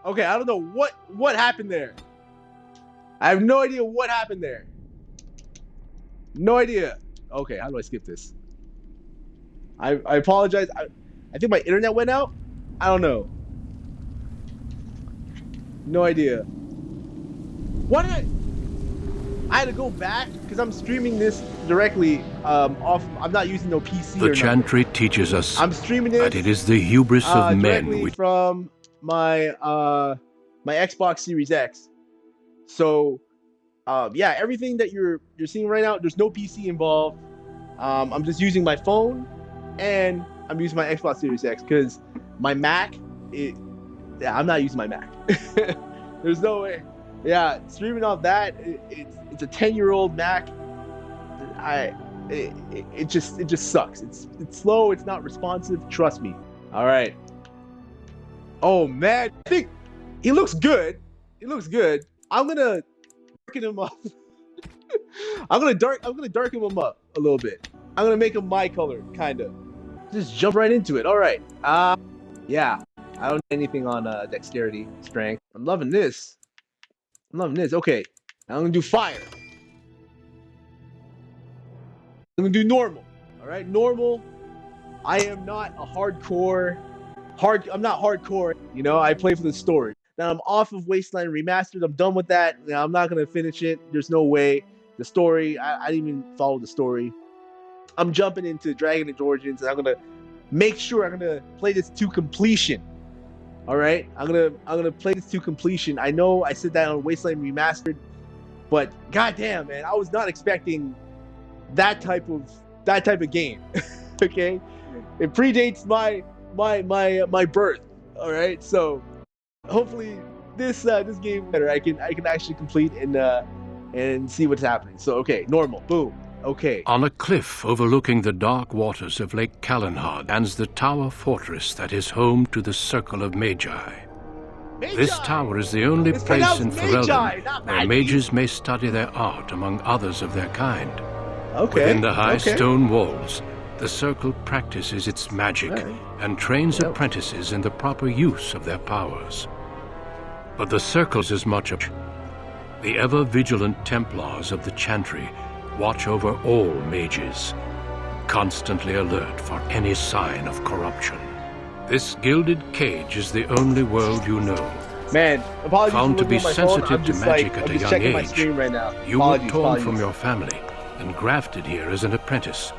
Okay, I don't know what happened there. I have no idea what happened there. No idea. Okay, how do I skip this? I apologize. I think my internet went out. I don't know. No idea. Why did I had to go back because I'm streaming this directly off. I'm not using no PC. The Chantry teaches us I'm streaming this, that it is the hubris of men which from my my Xbox Series X. So yeah, everything that you're seeing right now, there's no PC involved. I'm just using my phone and I'm using my Xbox Series X because my Mac, I'm not using my Mac. There's no way. Yeah, streaming off that, it's a 10-year-old Mac. It just sucks. It's slow. It's not responsive. Trust me. All right. Oh man, I think he looks good. He looks good. I'm gonna darken him up. I'm gonna darken him up a little bit. I'm gonna make him my color, kinda. Just jump right into it. All right. Yeah. I don't need anything on dexterity, strength. I'm loving this. Okay. Now I'm gonna do fire. I'm gonna do normal. All right, normal. I am not a hardcore. I'm not hardcore. You know, I play for the story. Now I'm off of Wasteland Remastered. I'm done with that. Now I'm not gonna finish it. There's no way. The story. I didn't even follow the story. I'm jumping into Dragon Age Origins, and I'm gonna make sure I'm gonna play this to completion. All right, I'm gonna play this to completion. I know I said that on Wasteland Remastered, but goddamn, man, I was not expecting that type of game. Okay, it predates my birth. All right, so hopefully this game better. I can actually complete and see what's happening. So okay, normal, boom. Okay. On a cliff overlooking the dark waters of Lake Kalinhad stands the tower fortress that is home to the Circle of Magi. This tower is the only place in Ferelden where mages may study their art among others of their kind. Okay. Within the high stone walls, the Circle practices its magic and trains apprentices in the proper use of their powers. But the Circle's as much of the ever-vigilant Templars of the Chantry watch over all mages, constantly alert for any sign of corruption. This gilded cage is the only world you know. Man, apologies. Found to be sensitive to magic at a young age, you were torn from your family and grafted here as an apprentice.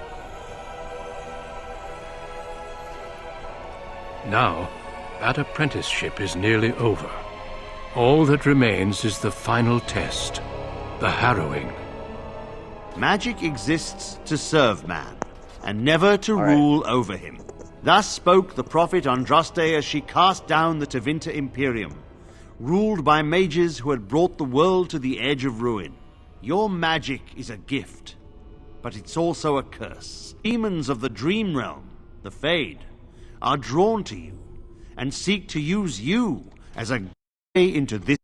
Now, that apprenticeship is nearly over. All that remains is the final test, the harrowing. Magic exists to serve man, and never to rule over him. Thus spoke the prophet Andraste as she cast down the Tevinter Imperium, ruled by mages who had brought the world to the edge of ruin. Your magic is a gift, but it's also a curse. Demons of the Dream Realm, the Fade, are drawn to you, and seek to use you as a gateway into this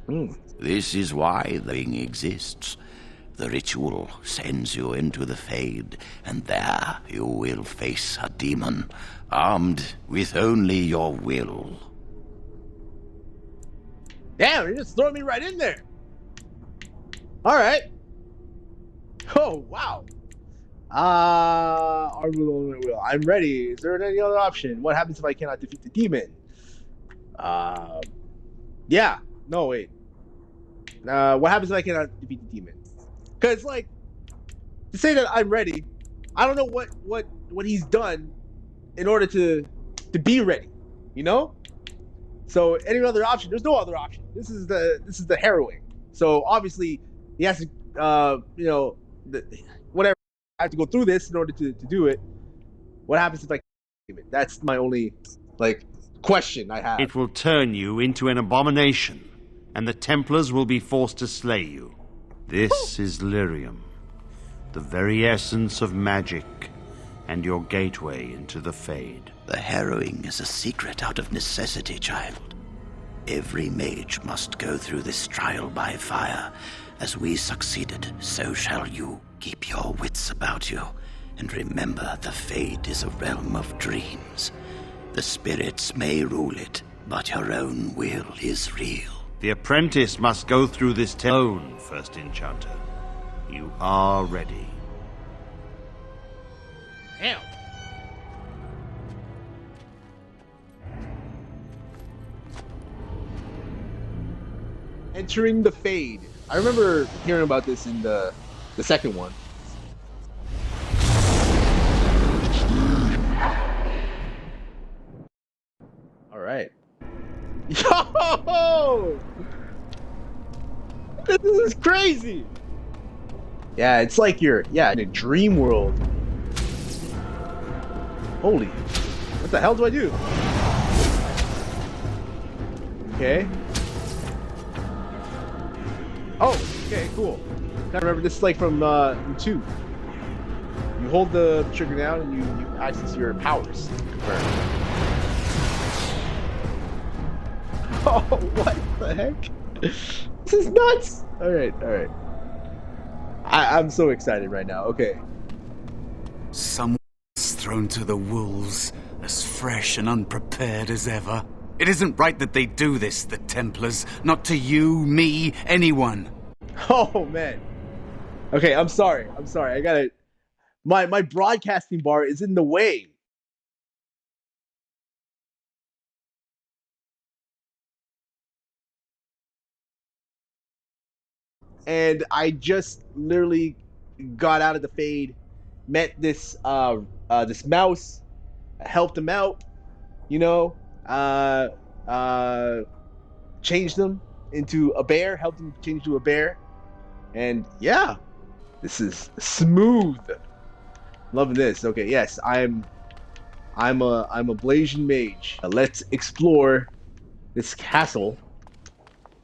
world. This is why the ring exists. The ritual sends you into the Fade, and there you will face a demon, armed with only your will. Damn, you just throw me right in there. All right. Oh, wow. I'm ready. Is there any other option? What happens if I cannot defeat the demon? Yeah. No, wait. What happens if I cannot defeat the demon? Because, like, to say that I'm ready, I don't know what he's done in order to be ready, you know? So any other option? There's no other option. This is the harrowing. So obviously he has to, whatever. I have to go through this in order to do it. What happens if I can't? That's my only question I have. It will turn you into an abomination, and the Templars will be forced to slay you. This is Lyrium, the very essence of magic, and your gateway into the Fade. The harrowing is a secret out of necessity, child. Every mage must go through this trial by fire. As we succeeded, so shall you. Keep your wits about you, and remember the Fade is a realm of dreams. The spirits may rule it, But your own will is real. The apprentice must go through this alone, First Enchanter. You are ready. Damn. Entering the Fade. I remember hearing about this in the second one. All right. Yo! This is crazy. Yeah, it's like you're in a dream world. Holy, what the hell do I do? Okay. Oh, okay, cool. I remember this is like from 2. You hold the trigger down and you access your powers. Oh, what the heck? This is nuts! Alright. I'm so excited right now. Okay. Someone's thrown to the wolves, as fresh and unprepared as ever. It isn't right that they do this, the Templars. Not to you, me, anyone. Oh, man. Okay, I'm sorry. I gotta... My broadcasting bar is in the way. And I just literally got out of the Fade, met this this mouse, helped him out, changed him into a bear, helped him change to a bear, and yeah, this is smooth. Loving this. Okay, yes, I'm a Blasian mage. Let's explore this castle.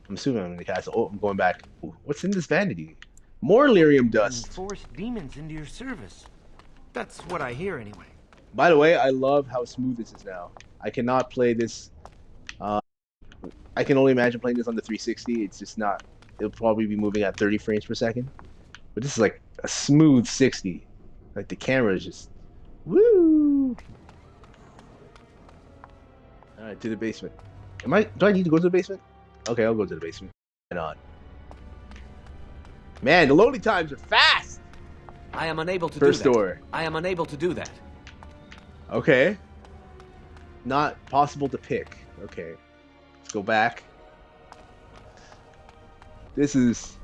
I'm assuming I'm in the castle. Oh, I'm going back. What's in this vanity? More lyrium dust. Force demons into your service. That's what I hear anyway. By the way, I love how smooth this is now. I cannot play this. I can only imagine playing this on the 360. It's just not. It'll probably be moving at 30 frames per second. But this is like a smooth 60. Like the camera is just. Woo! Alright, to the basement. Do I need to go to the basement? Okay, I'll go to the basement. Why not? Man, the loading times are fast! I am unable to do that. First door. I am unable to do that. Okay. Not possible to pick. Okay. Let's go back. This is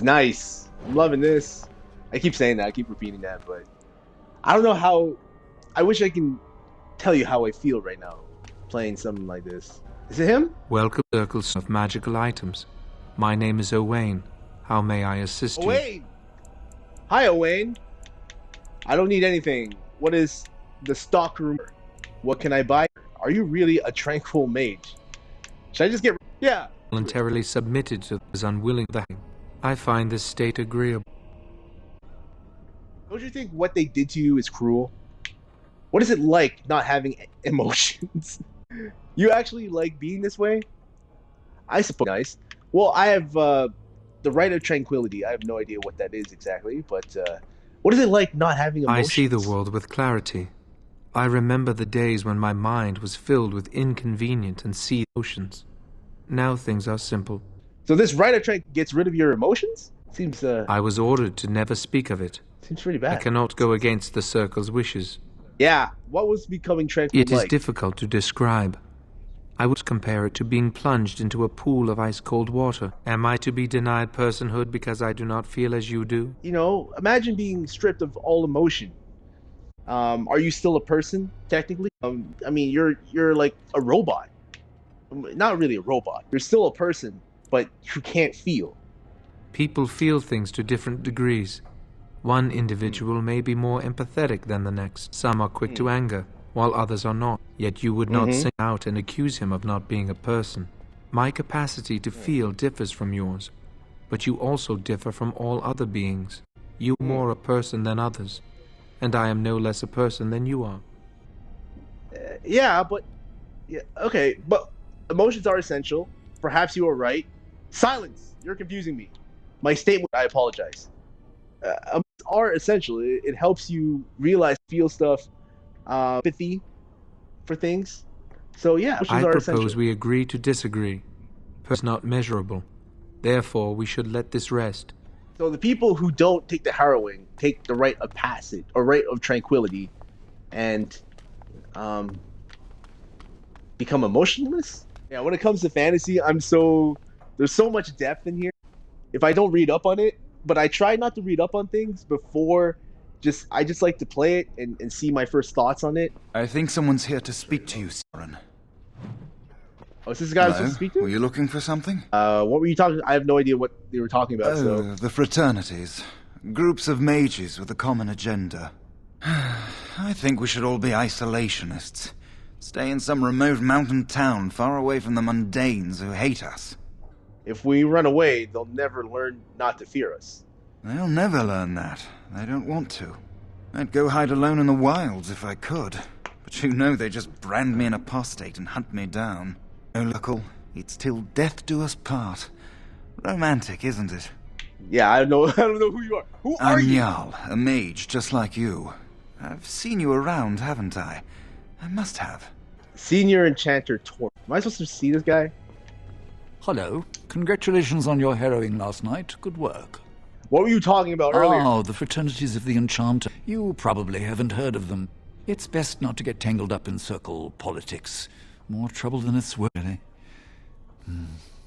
nice. I'm loving this. I keep saying that, I keep repeating that, but I don't know how. I wish I can tell you how I feel right now playing something like this. Is it him? Welcome to Circles of Magical Items. My name is Owain. How may I assist you? Owain! Hi, Owain. I don't need anything. What is the stock room? What can I buy? Are you really a tranquil mage? Should I just get... Yeah. Voluntarily submitted to is unwilling that. I find this state agreeable. Don't you think what they did to you is cruel? What is it like not having emotions? You actually like being this way? I suppose. Nice. Well, I have the right of tranquility. I have no idea what that is exactly, but what is it like not having emotions? I see the world with clarity. I remember the days when my mind was filled with inconvenient and seething emotions. Now things are simple. So this right of tranquility gets rid of your emotions? Seems I was ordered to never speak of it. Seems pretty bad. I cannot go against the Circle's wishes. Yeah, what was becoming tranquil It is difficult to describe. I would compare it to being plunged into a pool of ice-cold water. Am I to be denied personhood because I do not feel as you do? You know, imagine being stripped of all emotion. Are you still a person, technically? I mean, you're like a robot. Not really a robot. You're still a person, but you can't feel. People feel things to different degrees. One individual may be more empathetic than the next. Some are quick to anger, while others are not. Yet you would not sing out and accuse him of not being a person. My capacity to feel differs from yours, but you also differ from all other beings. You are more a person than others, and I am no less a person than you are. Yeah, okay, but emotions are essential. Perhaps you are right. Silence! You're confusing me. My statement, I apologize. Emotions are essential. It helps you realize, feel stuff, empathy for things. So yeah, I are propose essential. we agree to disagree. Is not measurable. Therefore, we should let this rest. So the people who don't take the harrowing take the rite of passage or rite of tranquility, and become emotionless. Yeah, when it comes to fantasy, there's so much depth in here. If I don't read up on it, but I try not to read up on things before. I just like to play it and see my first thoughts on it. I think someone's here to speak to you, Soren. Oh, is this the guy I was supposed to speak to? Were you looking for something? What were you talking? I have no idea what they were talking about. So The fraternities. Groups of mages with a common agenda. I think we should all be isolationists. Stay in some remote mountain town far away from the mundanes who hate us. if we run away, they'll never learn not to fear us. They'll never learn that. They don't want to. I'd go hide alone in the wilds if I could. But you know they just brand me an apostate and hunt me down. Oh, Luckle, it's till death do us part. Romantic, isn't it? Yeah, I don't know who you are. Who are I'm you? Jarl, a mage just like you. I've seen you around, haven't I? I must have. Senior Enchanter Tor. Am I supposed to see this guy? Hello. Congratulations on your harrowing last night. Good work. What were you talking about earlier? Oh, the Fraternities of the Enchanter. You probably haven't heard of them. It's best not to get tangled up in circle politics. More trouble than it's worth, really.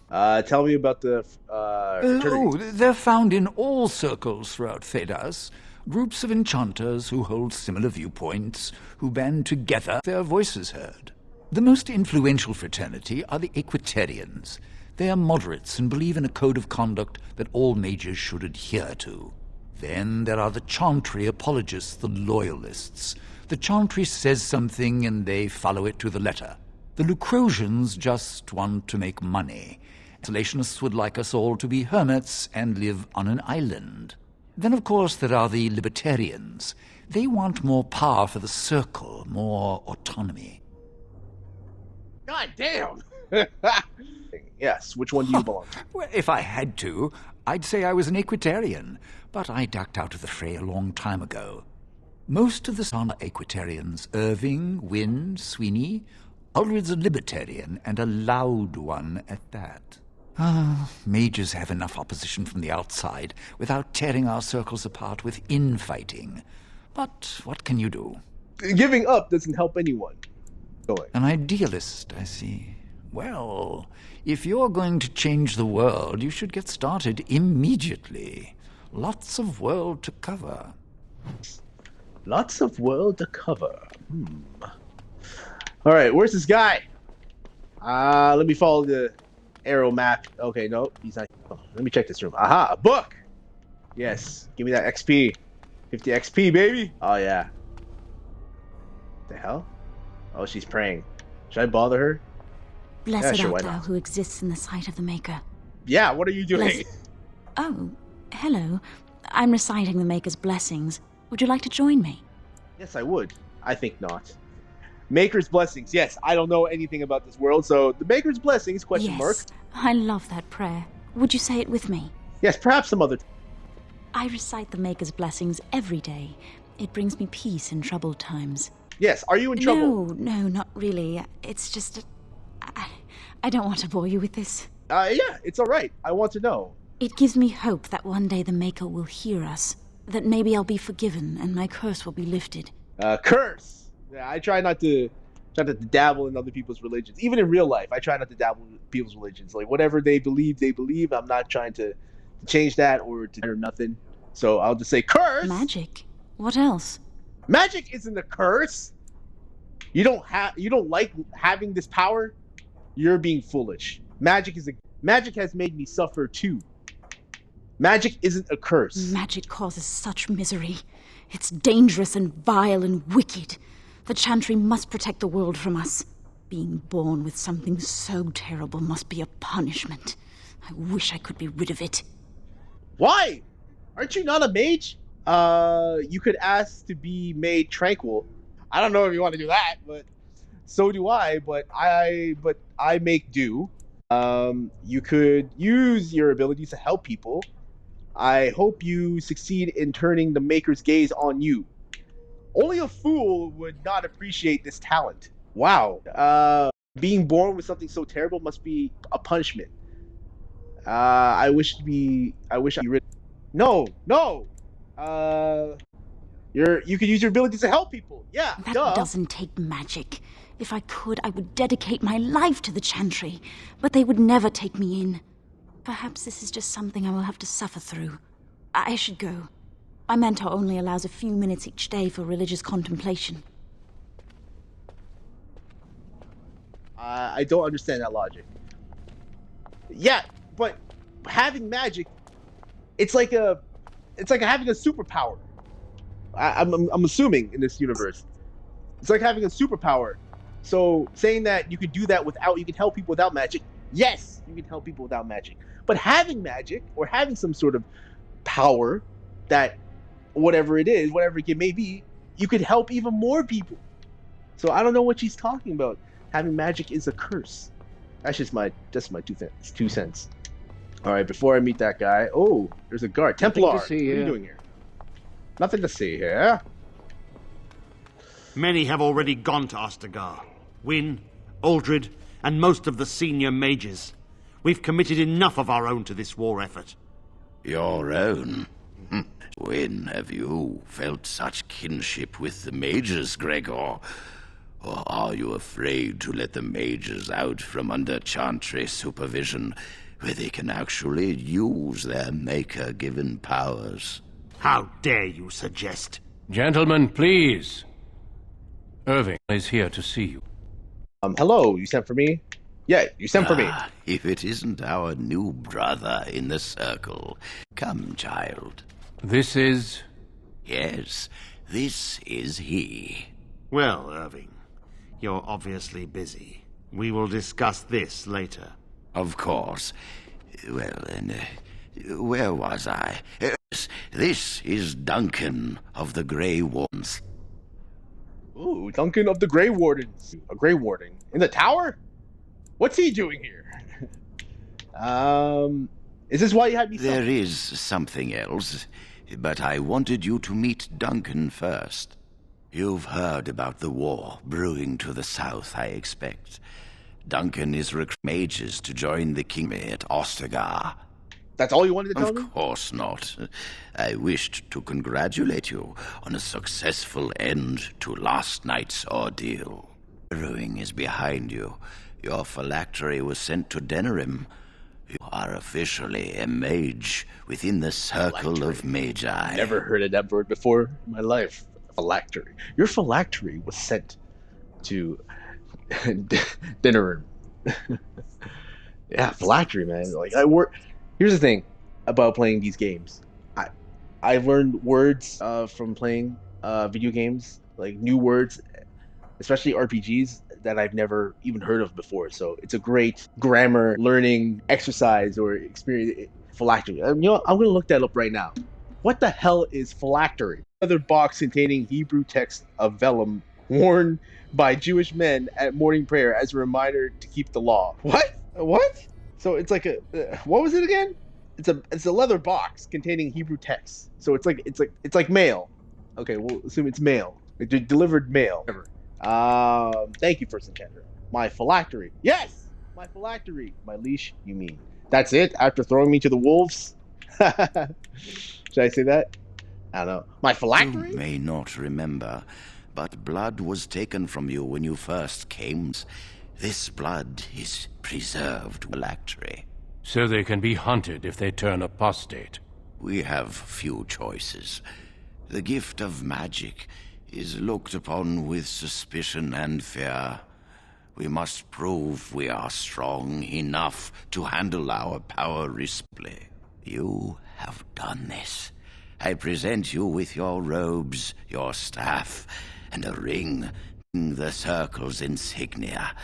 Tell me about the fraternity. They're found in all circles throughout Thedas. Groups of enchanters who hold similar viewpoints, who band together, their voices heard. The most influential fraternity are the Equitarians. They are moderates and believe in a code of conduct that all mages should adhere to. Then there are the Chantry apologists, the Loyalists. The Chantry says something and they follow it to the letter. The Lucrosians just want to make money. Isolationists would like us all to be hermits and live on an island. Then, of course, there are the Libertarians. They want more power for the Circle, more autonomy. God damn! Yes, which one do you belong to? Well, if I had to, I'd say I was an Equitarian, but I ducked out of the fray a long time ago. Most of the Son are Equitarians. Irving, Wynne, Sweeney. Ulrid's a Libertarian, and a loud one at that. Mages have enough opposition from the outside without tearing our circles apart with infighting. But what can you do? Giving up doesn't help anyone. Going. An idealist, I see. Well, if you're going to change the world, you should get started immediately. Lots of world to cover. Lots of world to cover. Alright, where's this guy? Let me follow the arrow map. Okay, no, he's not. Oh, let me check this room. Aha, a book! Yes, give me that XP. 50 XP, baby! Oh, yeah. The hell? Oh, she's praying. Should I bother her? Blessed sure, why art thou not? who exists in the sight of the Maker. Yeah, what are you doing? Oh, hello. I'm reciting the Maker's blessings. Would you like to join me? Yes, I would. I think not. Maker's blessings. Yes, I don't know anything about this world, so the Maker's blessings, question Yes, mark. I love that prayer. Would you say it with me? Yes, perhaps some other I recite the Maker's blessings every day. It brings me peace in troubled times. Yes, are you in trouble? No, not really. It's just... I don't want to bore you with this. Yeah, it's alright. I want to know. It gives me hope that one day the Maker will hear us. That maybe I'll be forgiven and my curse will be lifted. Curse! Yeah, I try not to dabble in other people's religions. Even in real life, I try not to dabble in people's religions. Like, whatever they believe, they believe. I'm not trying to change that or to do nothing. So I'll just say curse! Magic? What else? Magic isn't a curse! You don't like having this power? You're being foolish. Magic has made me suffer too. Magic isn't a curse. Magic causes such misery. It's dangerous and vile and wicked. The Chantry must protect the world from us. Being born with something so terrible must be a punishment. I wish I could be rid of it. Why? Aren't you not a mage? You could ask to be made tranquil. I don't know if you want to do that, but so do I. But I make do. You could use your abilities to help people. I hope you succeed in turning the Maker's gaze on you. Only a fool would not appreciate this talent. Wow. being born with something so terrible must be a punishment. I wish I could No. You could use your abilities to help people. Yeah, That duh. doesn't take magic. If I could, I would dedicate my life to the Chantry, but they would never take me in. Perhaps this is just something I will have to suffer through. I should go. My mentor only allows a few minutes each day for religious contemplation. I don't understand that logic. Yeah, but having magic, it's like having a superpower. I'm assuming in this universe, it's like having a superpower. So saying that you could do that you can help people without magic. Yes, you can help people without magic. But having magic or having some sort of power that, whatever it is, whatever it may be, you could help even more people. So I don't know what she's talking about. Having magic is a curse. That's just my 2 cents. All right, before I meet that guy, oh, there's a guard. Templar, what are you doing here? Nothing to see here. Many have already gone to Ostagar. Wynne, Aldred, and most of the senior mages. We've committed enough of our own to this war effort. Your own? When have you felt such kinship with the mages, Gregor? Or are you afraid to let the mages out from under Chantry supervision, where they can actually use their Maker-given powers? How dare you suggest? Gentlemen, please. Irving is here to see you. Hello, you sent for me? Yeah, you sent for me. If it isn't our new brother in the circle. Come, child. This is... Yes, this is he. Well, Irving, you're obviously busy. We will discuss this later. Of course. Well, then, where was I? This is Duncan of the Grey Wardens. Ooh, Duncan of the Grey Wardens. A Grey Warden. In the tower? What's he doing here? Is this why you had me? There is something else, but I wanted you to meet Duncan first. You've heard about the war brewing to the south, I expect. Duncan is recruiting mages to join the king at Ostagar. That's all you wanted to tell me? Of course not. I wished to congratulate you on a successful end to last night's ordeal. Brewing is behind you. Your phylactery was sent to Denerim. You are officially a mage within the circle of magi. Never heard of that word before in my life. Phylactery. Your phylactery was sent to Denerim. Yeah, phylactery, man. Like Here's the thing about playing these games. I've learned words from playing video games, like new words, especially RPGs, that I've never even heard of before. So it's a great grammar learning exercise or experience. Phylactery. I'm going to look that up right now. What the hell is phylactery? Another box containing Hebrew text of vellum worn by Jewish men at morning prayer as a reminder to keep the law. What? So it's like what was it again? It's a leather box containing Hebrew text. So it's like mail. Okay, we'll assume it's mail. Delivered mail. Thank you, First Encounter. My phylactery. Yes, my phylactery. My leash. You mean? That's it? After throwing me to the wolves? Should I say that? I don't know. My phylactery? You may not remember, but blood was taken from you when you first came. This blood is preserved phylactery. So they can be hunted if they turn apostate. We have few choices. The gift of magic is looked upon with suspicion and fear. We must prove we are strong enough to handle our power responsibly. You have done this. I present you with your robes, your staff, and a ring, the Circle's insignia.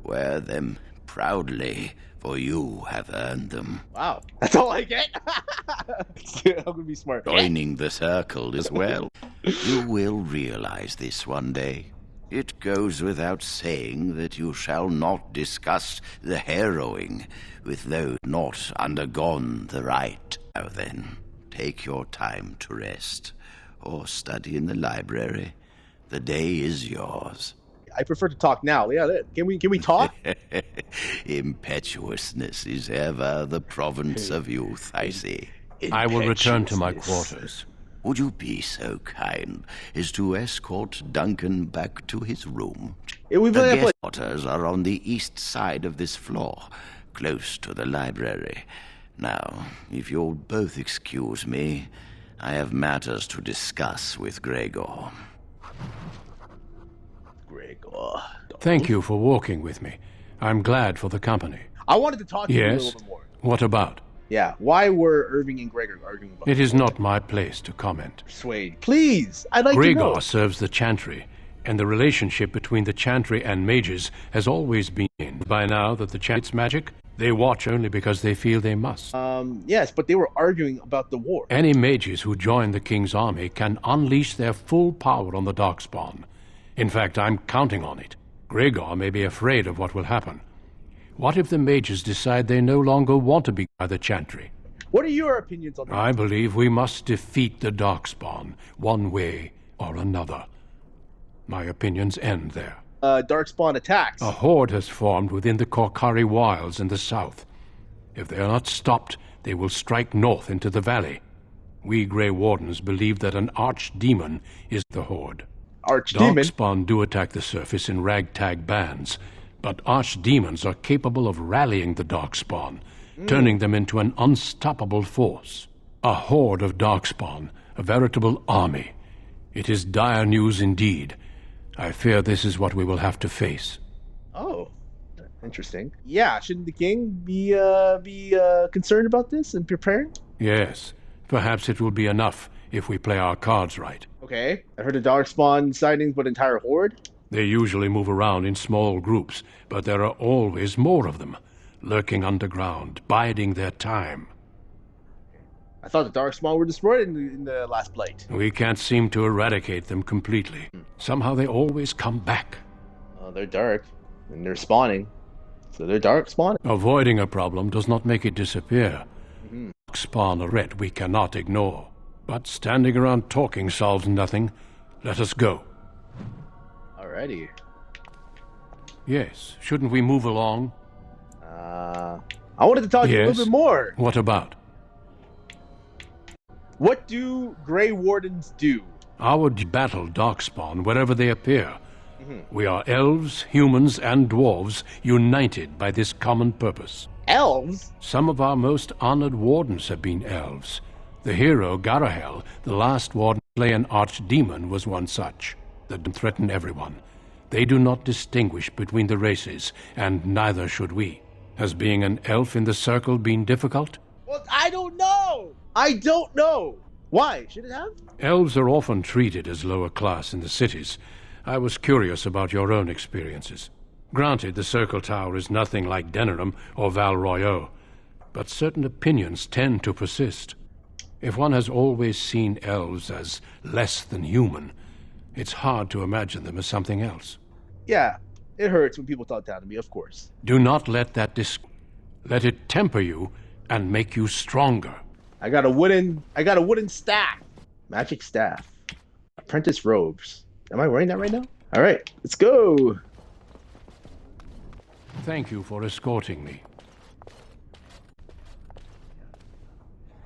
Wear them proudly, for you have earned them. Wow, that's all I get? I'm gonna be smart. Joining the Circle as well. You will realize this one day. It goes without saying that you shall not discuss the harrowing with those not undergone the rite. Now then, take your time to rest, or study in the library. The day is yours. I prefer to talk now. Yeah, can we talk? Impetuousness is ever the province of youth, I see. I will return to my quarters. Would you be so kind as to escort Duncan back to his room? We The guest quarters are on the east side of this floor, close to the library. Now, if you'll both excuse me, I have matters to discuss with Gregor. Gregor. Thank you for walking with me. I'm glad for the company. I wanted to talk to you a Yes? little bit more. What about? Yeah, why were Irving and Gregor arguing about It is not my place to comment. Persuade? Please, I'd like to know. Gregor serves the Chantry, and the relationship between the Chantry and mages has always been by now that the Chantry's magic, they watch only because they feel they must. Yes, but they were arguing about the war. Any mages who join the King's army can unleash their full power on the Darkspawn. In fact, I'm counting on it. Gregor may be afraid of what will happen. What if the mages decide they no longer want to be by the Chantry? What are your opinions on that? I believe we must defeat the Darkspawn, one way or another. My opinions end there. Darkspawn attacks. A horde has formed within the Korcari Wilds in the south. If they are not stopped, they will strike north into the valley. We Grey Wardens believe that an archdemon is the horde. Archdemon? Darkspawn do attack the surface in ragtag bands, but archdemons are capable of rallying the Darkspawn, turning them into an unstoppable force. A horde of Darkspawn, a veritable army. It is dire news indeed. I fear this is what we will have to face. Oh, interesting. Yeah, shouldn't the king be concerned about this and preparing? Yes, perhaps it will be enough if we play our cards right. Okay, I heard of Darkspawn sightings, but entire horde? They usually move around in small groups, but there are always more of them, lurking underground, biding their time. I thought the Darkspawn were destroyed in the last Blight. We can't seem to eradicate them completely. Somehow they always come back. Oh, they're dark, and they're spawning. So they're Darkspawn? Avoiding a problem does not make it disappear. Spawn a threat we cannot ignore. But standing around talking solves nothing. Let us go. Alrighty. Yes, shouldn't we move along? I wanted to talk to you a little bit more. What about? What do Grey Wardens do? Our battle Darkspawn wherever they appear. We are elves, humans, and dwarves united by this common purpose. Elves? Some of our most honored wardens have been elves. The hero Garahel, the last warden to slay an archdemon, was one such. That threaten everyone. They do not distinguish between the races, and neither should we. Has being an elf in the circle been difficult? Well, I don't know. I don't know. Why? Should it have? Elves are often treated as lower class in the cities. I was curious about your own experiences. Granted, the Circle Tower is nothing like Denerim or Val Royeaux, but certain opinions tend to persist. If one has always seen elves as less than human, it's hard to imagine them as something else. Yeah, it hurts when people talk down to me, of course. Do not let that let it temper you and make you stronger. I got a wooden staff. Magic staff. Apprentice robes. Am I wearing that right now? All right, let's go. Thank you for escorting me.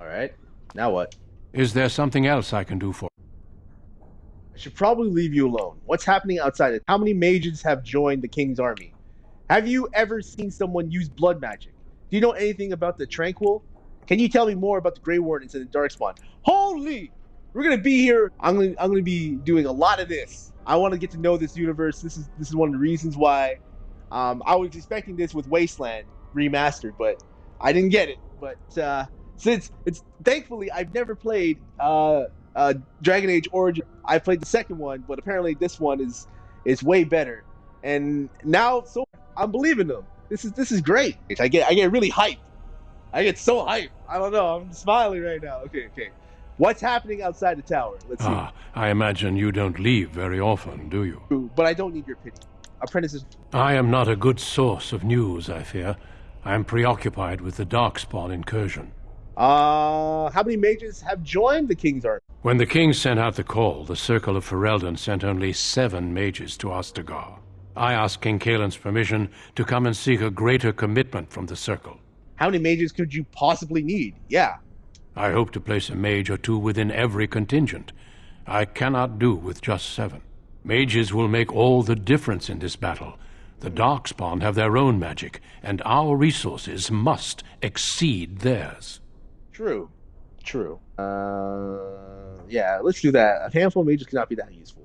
All right, now what? Is there something else I can do for you? I should probably leave you alone. What's happening outside? How many mages have joined the King's army? Have you ever seen someone use blood magic? Do you know anything about the Tranquil? Can you tell me more about the Grey Wardens and the Darkspawn? Holy! We're gonna be here. I'm gonna be doing a lot of this. I want to get to know this universe. This is one of the reasons why I was expecting this with Wasteland remastered, but I didn't get it. But since it's thankfully I've never played Dragon Age Origin. I played the second one, but apparently this one is way better. And now, so I'm believing them. This is great. I get really hyped. I get so hyped. I don't know. I'm smiling right now. Okay. What's happening outside the tower? Let's see. I imagine you don't leave very often, do you? But I don't need your pity. Apprentices. I am not a good source of news, I fear. I am preoccupied with the Darkspawn incursion. How many mages have joined the King's army? When the King sent out the call, the Circle of Ferelden sent only 7 mages to Ostagar. I asked King Kaelin's permission to come and seek a greater commitment from the Circle. How many mages could you possibly need? Yeah. I hope to place a mage or two within every contingent. I cannot do with just 7. Mages will make all the difference in this battle. The Darkspawn have their own magic, and our resources must exceed theirs. True. Yeah, let's do that. A handful of mages cannot be that useful.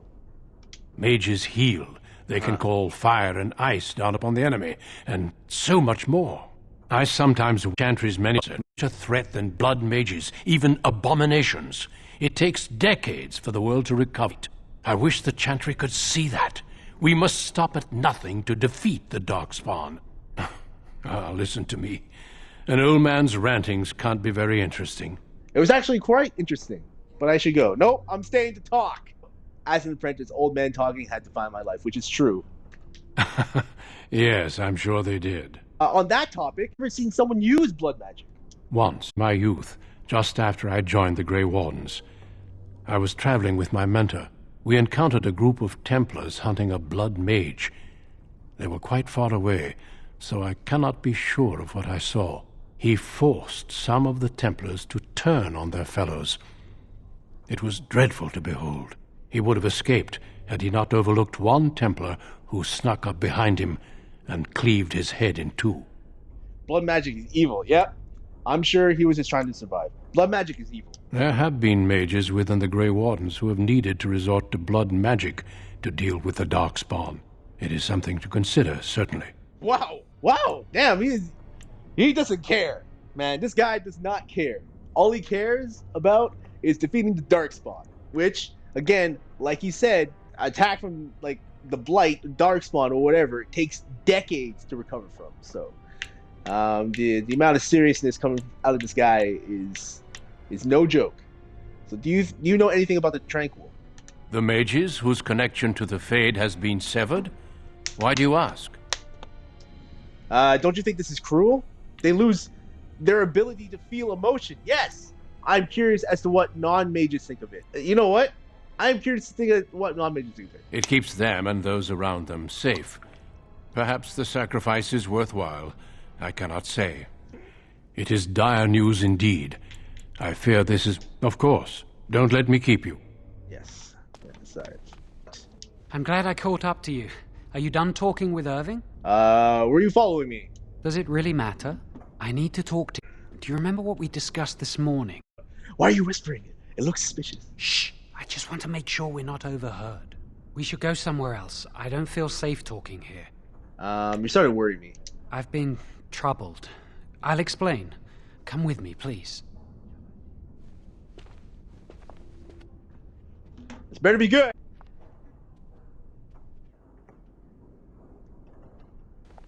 Mages heal. They can call fire and ice down upon the enemy, and so much more. I sometimes chantries many such a threat than blood mages, even abominations. It takes decades for the world to recover it. I wish the Chantry could see that. We must stop at nothing to defeat the Darkspawn. Listen to me. An old man's rantings can't be very interesting. It was actually quite interesting, but I should go. Nope, I'm staying to talk. As an apprentice, old men talking had defined my life, which is true. Yes, I'm sure they did. On that topic, ever seen someone use blood magic? Once, my youth, just after I joined the Grey Wardens. I was traveling with my mentor. We encountered a group of Templars hunting a blood mage. They were quite far away, so I cannot be sure of what I saw. He forced some of the Templars to turn on their fellows. It was dreadful to behold. He would have escaped had he not overlooked one Templar who snuck up behind him and cleaved his head in 2. Blood magic is evil, yep. I'm sure he was just trying to survive. Blood magic is evil. There have been mages within the Grey Wardens who have needed to resort to blood magic to deal with the Darkspawn. It is something to consider, certainly. Wow! Damn, he doesn't care. Man, this guy does not care. All he cares about is defeating the Darkspawn, which, again, like he said, attack from, like, the Blight, the Darkspawn, or whatever, it takes decades to recover from. So, the amount of seriousness coming out of this guy is no joke. So, do you know anything about the Tranquil? The mages whose connection to the Fade has been severed? Why do you ask? Don't you think this is cruel? They lose their ability to feel emotion. Yes! I'm curious as to what non-mages think of it. You know what? I'm curious to think of what non-mages think of it. It keeps them and those around them safe. Perhaps the sacrifice is worthwhile. I cannot say. It is dire news indeed. I fear this is... Of course. Don't let me keep you. Yes. Sorry. I'm glad I caught up to you. Are you done talking with Irving? Were you following me? Does it really matter? I need to talk to you. Do you remember what we discussed this morning? Why are you whispering it? It looks suspicious. Shh! I just want to make sure we're not overheard. We should go somewhere else. I don't feel safe talking here. You're starting to worry me. I've been troubled. I'll explain. Come with me, please. This better be good.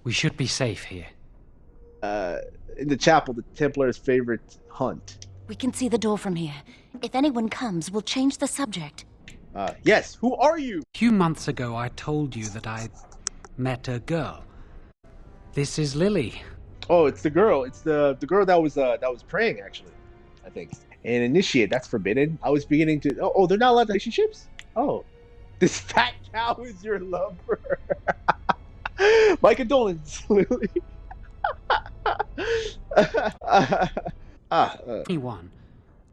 We should be safe here. In the chapel, the Templar's favorite hunt. We can see the door from here. If anyone comes, we'll change the subject. Yes, who are you? A few months ago, I told you that I met a girl. This is Lily. Oh, it's the girl. It's the girl that was praying, actually, I think. And initiate, that's forbidden. I was beginning to... Oh, they're not allowed relationships? Oh. This fat cow is your lover. My condolences, Lily.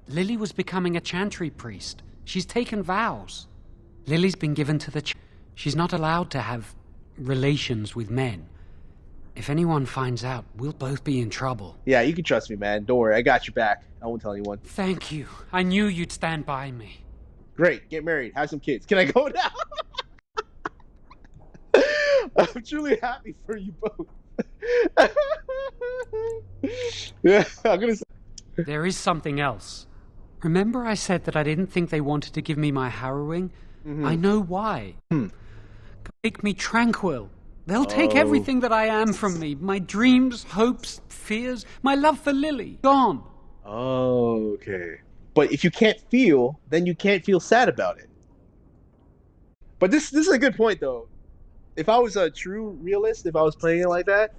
Lily was becoming a Chantry priest. She's taken vows. Lily's been given to the She's not allowed to have relations with men. If anyone finds out, we'll both be in trouble. Yeah, you can trust me, man. Don't worry, I got your back. I won't tell anyone. Thank you. I knew you'd stand by me. Great, get married, have some kids. Can I go now? I'm truly happy for you both. Yeah, I'm gonna say... There is something else. Remember I said that I didn't think they wanted to give me my harrowing? Mm-hmm. I know why. Make me tranquil. They'll take everything that I am from me. My dreams, hopes, fears, my love for Lily. Gone. Oh, okay. But if you can't feel, then you can't feel sad about it. But this is a good point, though. If I was a true realist, if I was playing it like that,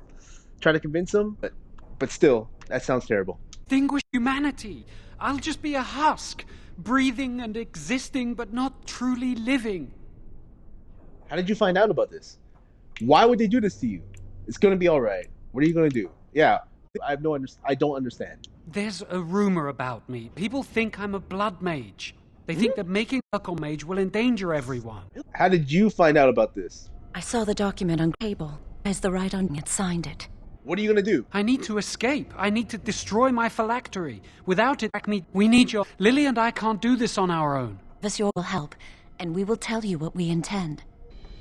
try to convince them, but still, that sounds terrible. Distinguish humanity. I'll just be a husk, breathing and existing, but not truly living. How did you find out about this? Why would they do this to you? It's gonna be all right. What are you gonna do? Yeah, I don't understand. There's a rumor about me. People think I'm a blood mage. They think that making a circle mage will endanger everyone. How did you find out about this? I saw the document on table. As the right on it signed it. What are you gonna do? I need to escape. I need to destroy my phylactery. Without it, we need your... Lily and I can't do this on our own. This your help, and we will tell you what we intend.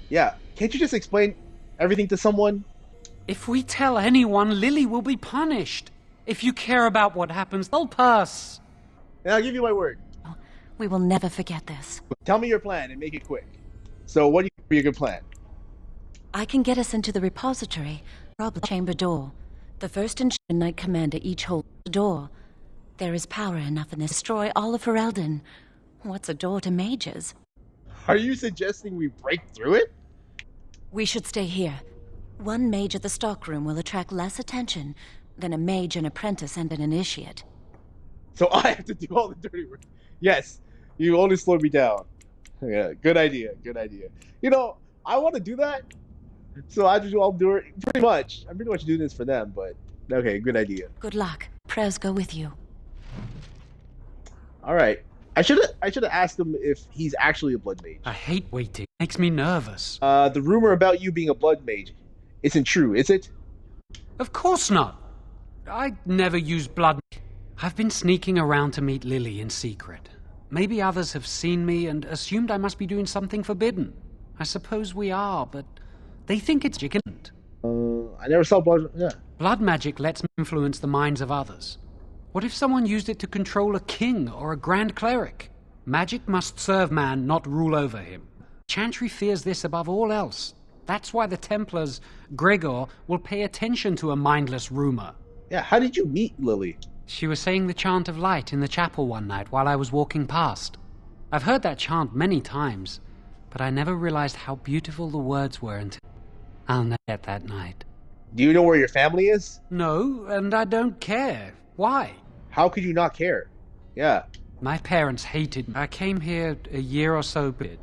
Yeah, can't you just explain everything to someone? If we tell anyone, Lily will be punished. If you care about what happens, help us. And I'll give you my word. We will never forget this. Tell me your plan and make it quick. So what do you think would be a good plan? I can get us into the repository, rob the chamber door. The first and Knight Commander each hold the door. There is power enough in this to destroy all of Ferelden. What's a door to mages? Are you suggesting we break through it? We should stay here. One mage at the stockroom will attract less attention than a mage, an apprentice, and an initiate. So I have to do all the dirty work. Yes, you only slowed me down. Yeah, good idea, good idea. You know, I want to do that, so I'll do it pretty much. I'm pretty much doing this for them, but okay, good idea. Good luck. Prayers go with you. All right. I should have asked him if he's actually a blood mage. I hate waiting. It makes me nervous. The rumor about you being a blood mage isn't true, is it? Of course not. I never use blood. I've been sneaking around to meet Lily in secret. Maybe others have seen me and assumed I must be doing something forbidden. I suppose we are, but they think it's magic. I never saw blood. Yeah. Blood magic lets me influence the minds of others. What if someone used it to control a king or a grand cleric? Magic must serve man, not rule over him. Chantry fears this above all else. That's why the Templars, Gregor, will pay attention to a mindless rumor. Yeah, how did you meet Lily? She was saying the chant of light in the chapel one night while I was walking past. I've heard that chant many times, but I never realized how beautiful the words were until I'll never forget that night. Do you know where your family is? No, and I don't care. Why? How could you not care? Yeah. My parents hated me. I came here a year or so ago.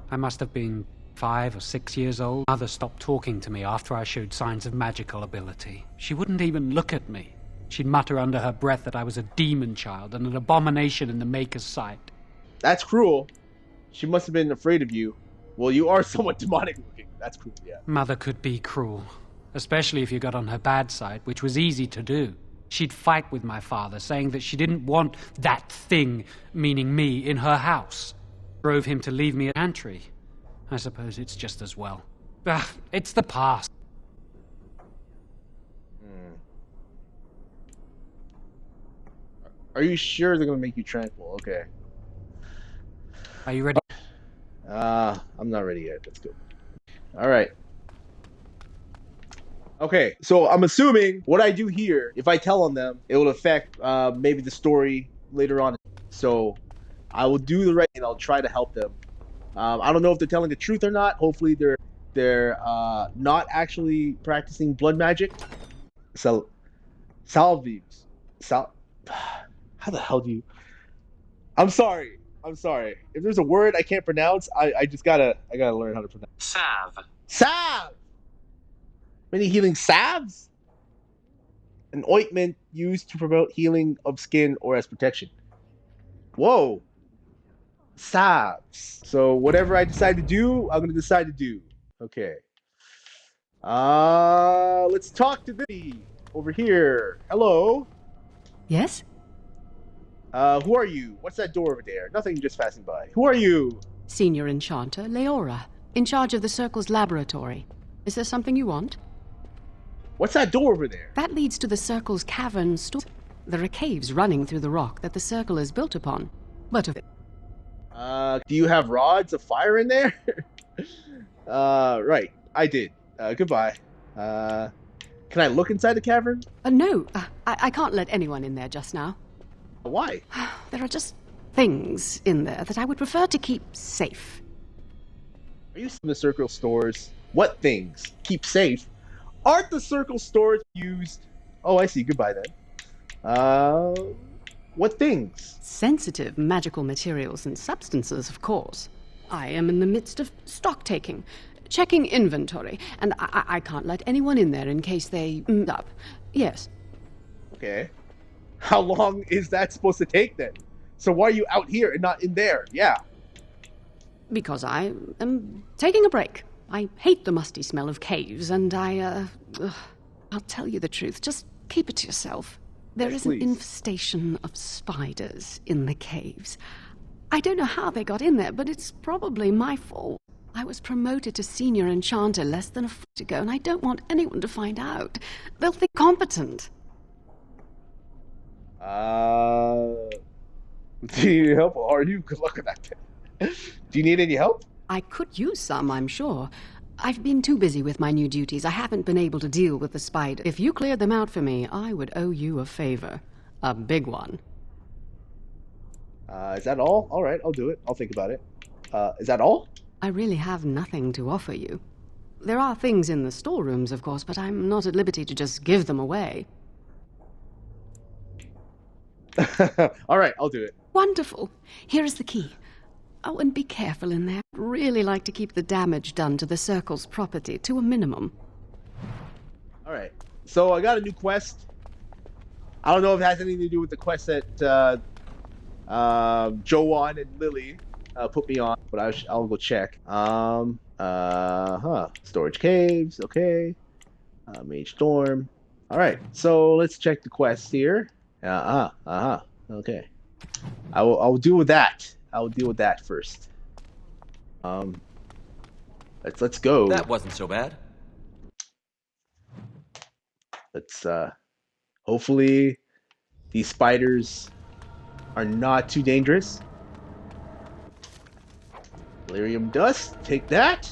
I must have been 5 or 6 years old. Mother stopped talking to me after I showed signs of magical ability. She wouldn't even look at me. She'd mutter under her breath that I was a demon child and an abomination in the Maker's sight. That's cruel. She must have been afraid of you. Well, you are somewhat demonic looking. That's cruel, yeah. Mother could be cruel, especially if you got on her bad side, which was easy to do. She'd fight with my father, saying that she didn't want that thing, meaning me, in her house. Drove him to leave me at Chantry. I suppose it's just as well. It's the past. Are you sure they're gonna make you tranquil? Okay. Are you ready? I'm not ready yet. Let's go. All right. Okay, so I'm assuming what I do here, if I tell on them, it will affect maybe the story later on. So I will do the right and I'll try to help them. I don't know if they're telling the truth or not. Hopefully they're not actually practicing blood magic. So Salvius. How the hell do you... I'm sorry. If there's a word I can't pronounce, I gotta learn how to pronounce. Salve! Many healing salves? An ointment used to promote healing of skin or as protection. Whoa. Salves. So whatever I decide to do, I'm gonna decide to do. Okay. Let's talk to the over here. Hello. Yes? Who are you? What's that door over there? Nothing, just passing by. Who are you? Senior Enchanter, Leora, in charge of the Circle's laboratory. Is there something you want? What's that door over there? That leads to the Circle's cavern store. There are caves running through the rock that the Circle is built upon. But do you have rods of fire in there? Right. I did. Goodbye. Can I look inside the cavern? No. I can't let anyone in there just now. Why? There are just things in there that I would prefer to keep safe. Are you in the Circle stores? What things? Keep safe? Aren't the Circle stores used? Oh, I see. Goodbye then. What things? Sensitive magical materials and substances, of course. I am in the midst of stock taking. checking inventory, and I can't let anyone in there in case they up. Yes. Okay. How long is that supposed to take then? So why are you out here and not in there? Yeah. Because I am taking a break. I hate the musty smell of caves, and I'll tell you the truth. Just keep it to yourself. There is an infestation of spiders in the caves. I don't know how they got in there, but it's probably my fault. I was promoted to senior enchanter less than a foot ago, and I don't want anyone to find out. They'll think competent. Do you need help, or are you? Good luck with that. Do you need any help? I could use some, I'm sure. I've been too busy with my new duties. I haven't been able to deal with the spiders. If you cleared them out for me, I would owe you a favor. A big one. Is that all? All right, I'll do it. I'll think about it. Is that all? I really have nothing to offer you. There are things in the storerooms, of course, but I'm not at liberty to just give them away. All right, I'll do it. Wonderful. Here is the key. Oh, and be careful in there. I'd really like to keep the damage done to the Circle's property to a minimum. All right. So I got a new quest. I don't know if it has anything to do with the quest that Joanne and Lily put me on, but I'll go check. Storage caves. Okay. Mage Storm. All right. So let's check the quest here. Okay. I will deal with that. I will deal with that first. Let's go. That wasn't so bad. Let's hopefully these spiders are not too dangerous. Delirium dust, take that.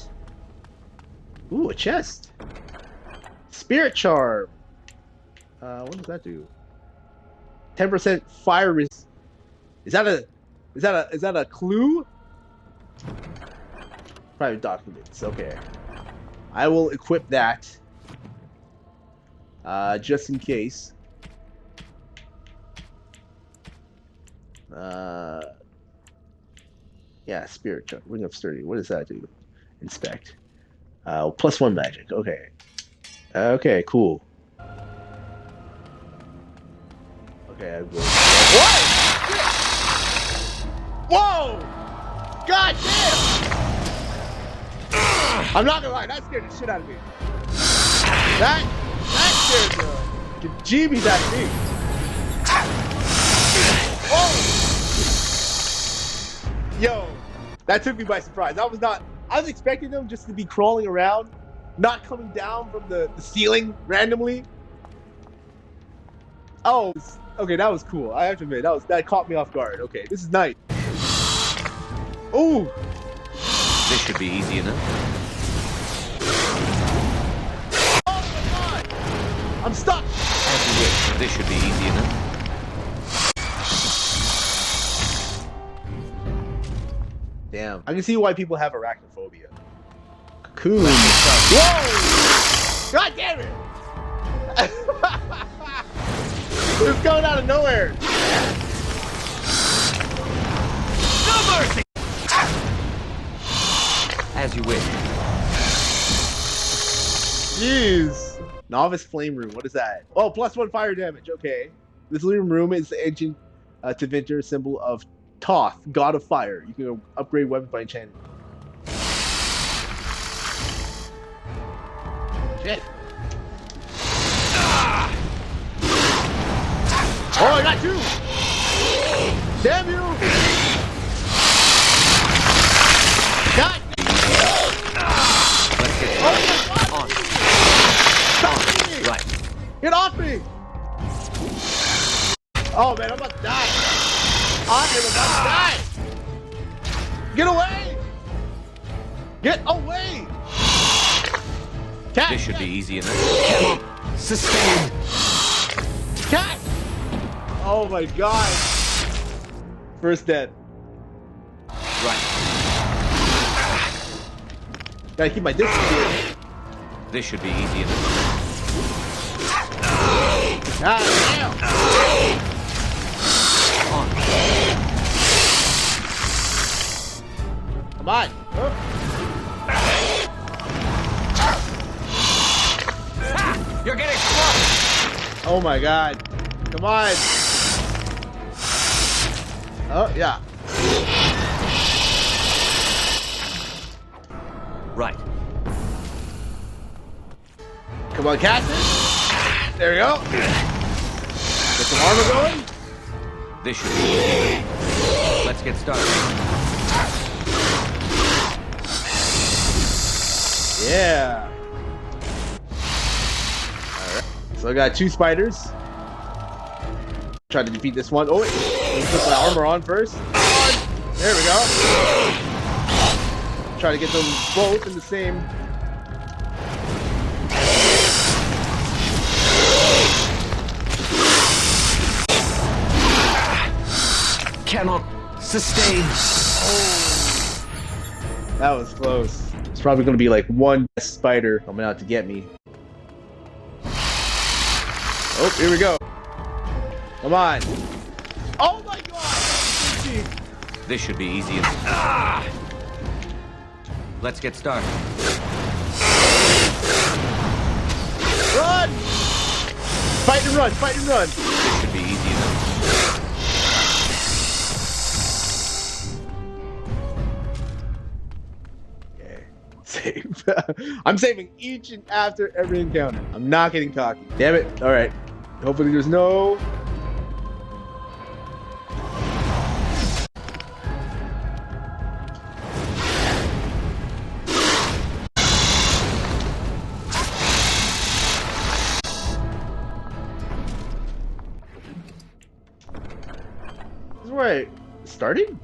Ooh, a chest. Spirit charm. What does that do? 10% fire resist. Is that a clue? Private documents. Okay. I will equip that. Just in case. Yeah, spirit charm. Ring of sturdy. What does that do? Inspect. +1 magic. Okay. Okay, cool. Okay, I will. What? Whoa! God damn! I'm not gonna lie, that scared the shit out of me. That scared the jeebies out of me. Oh! Yo, that took me by surprise. I was expecting them just to be crawling around, not coming down from the ceiling randomly. Oh, okay, that was cool. I have to admit, that caught me off guard. Okay, this is nice. Ooh! This should be easy enough. Oh my god! I'm stuck! As you wish. This should be easy enough. Damn. I can see why people have arachnophobia. Cocoon. Whoa! God damn it! It's coming out of nowhere. No mercy! As you wish. Jeez. Novice flame room. What is that? Oh, +1 fire damage. Okay. This living room is the ancient Tevinter symbol of Thoth, god of fire. You can upgrade weapons by enchanting. Shit. Oh, I got you! Damn you! God! Oh my god! On. Stop me! Right. Get off me! Oh man, I'm about to die! I'm about to die! Get away! Get away! Cat! This should be easy enough. Come on. Sustain. Cat! Oh my god. First dead. Right. Gotta keep my distance here. This should be easy enough. God damn! On. Come on. You're getting crushed! Oh my god. Come on. Oh, yeah. Right. Come on, cast it. There we go. Get some armor going. This should be easy. Let's get started. Yeah. Alright. So I got 2 spiders. Try to defeat this one. Oh, wait. Let me put my armor on first. There we go. Try to get them both in the same. Cannot sustain. Oh. That was close. It's probably going to be like one spider coming out to get me. Oh, here we go. Come on. Oh my god! This should be easy. Let's get started. Run! Fight and run, fight and run. This should be easy enough. Okay. Save. I'm saving each and after every encounter. I'm not getting cocky. Damn it. Alright. Hopefully there's no... Where I started?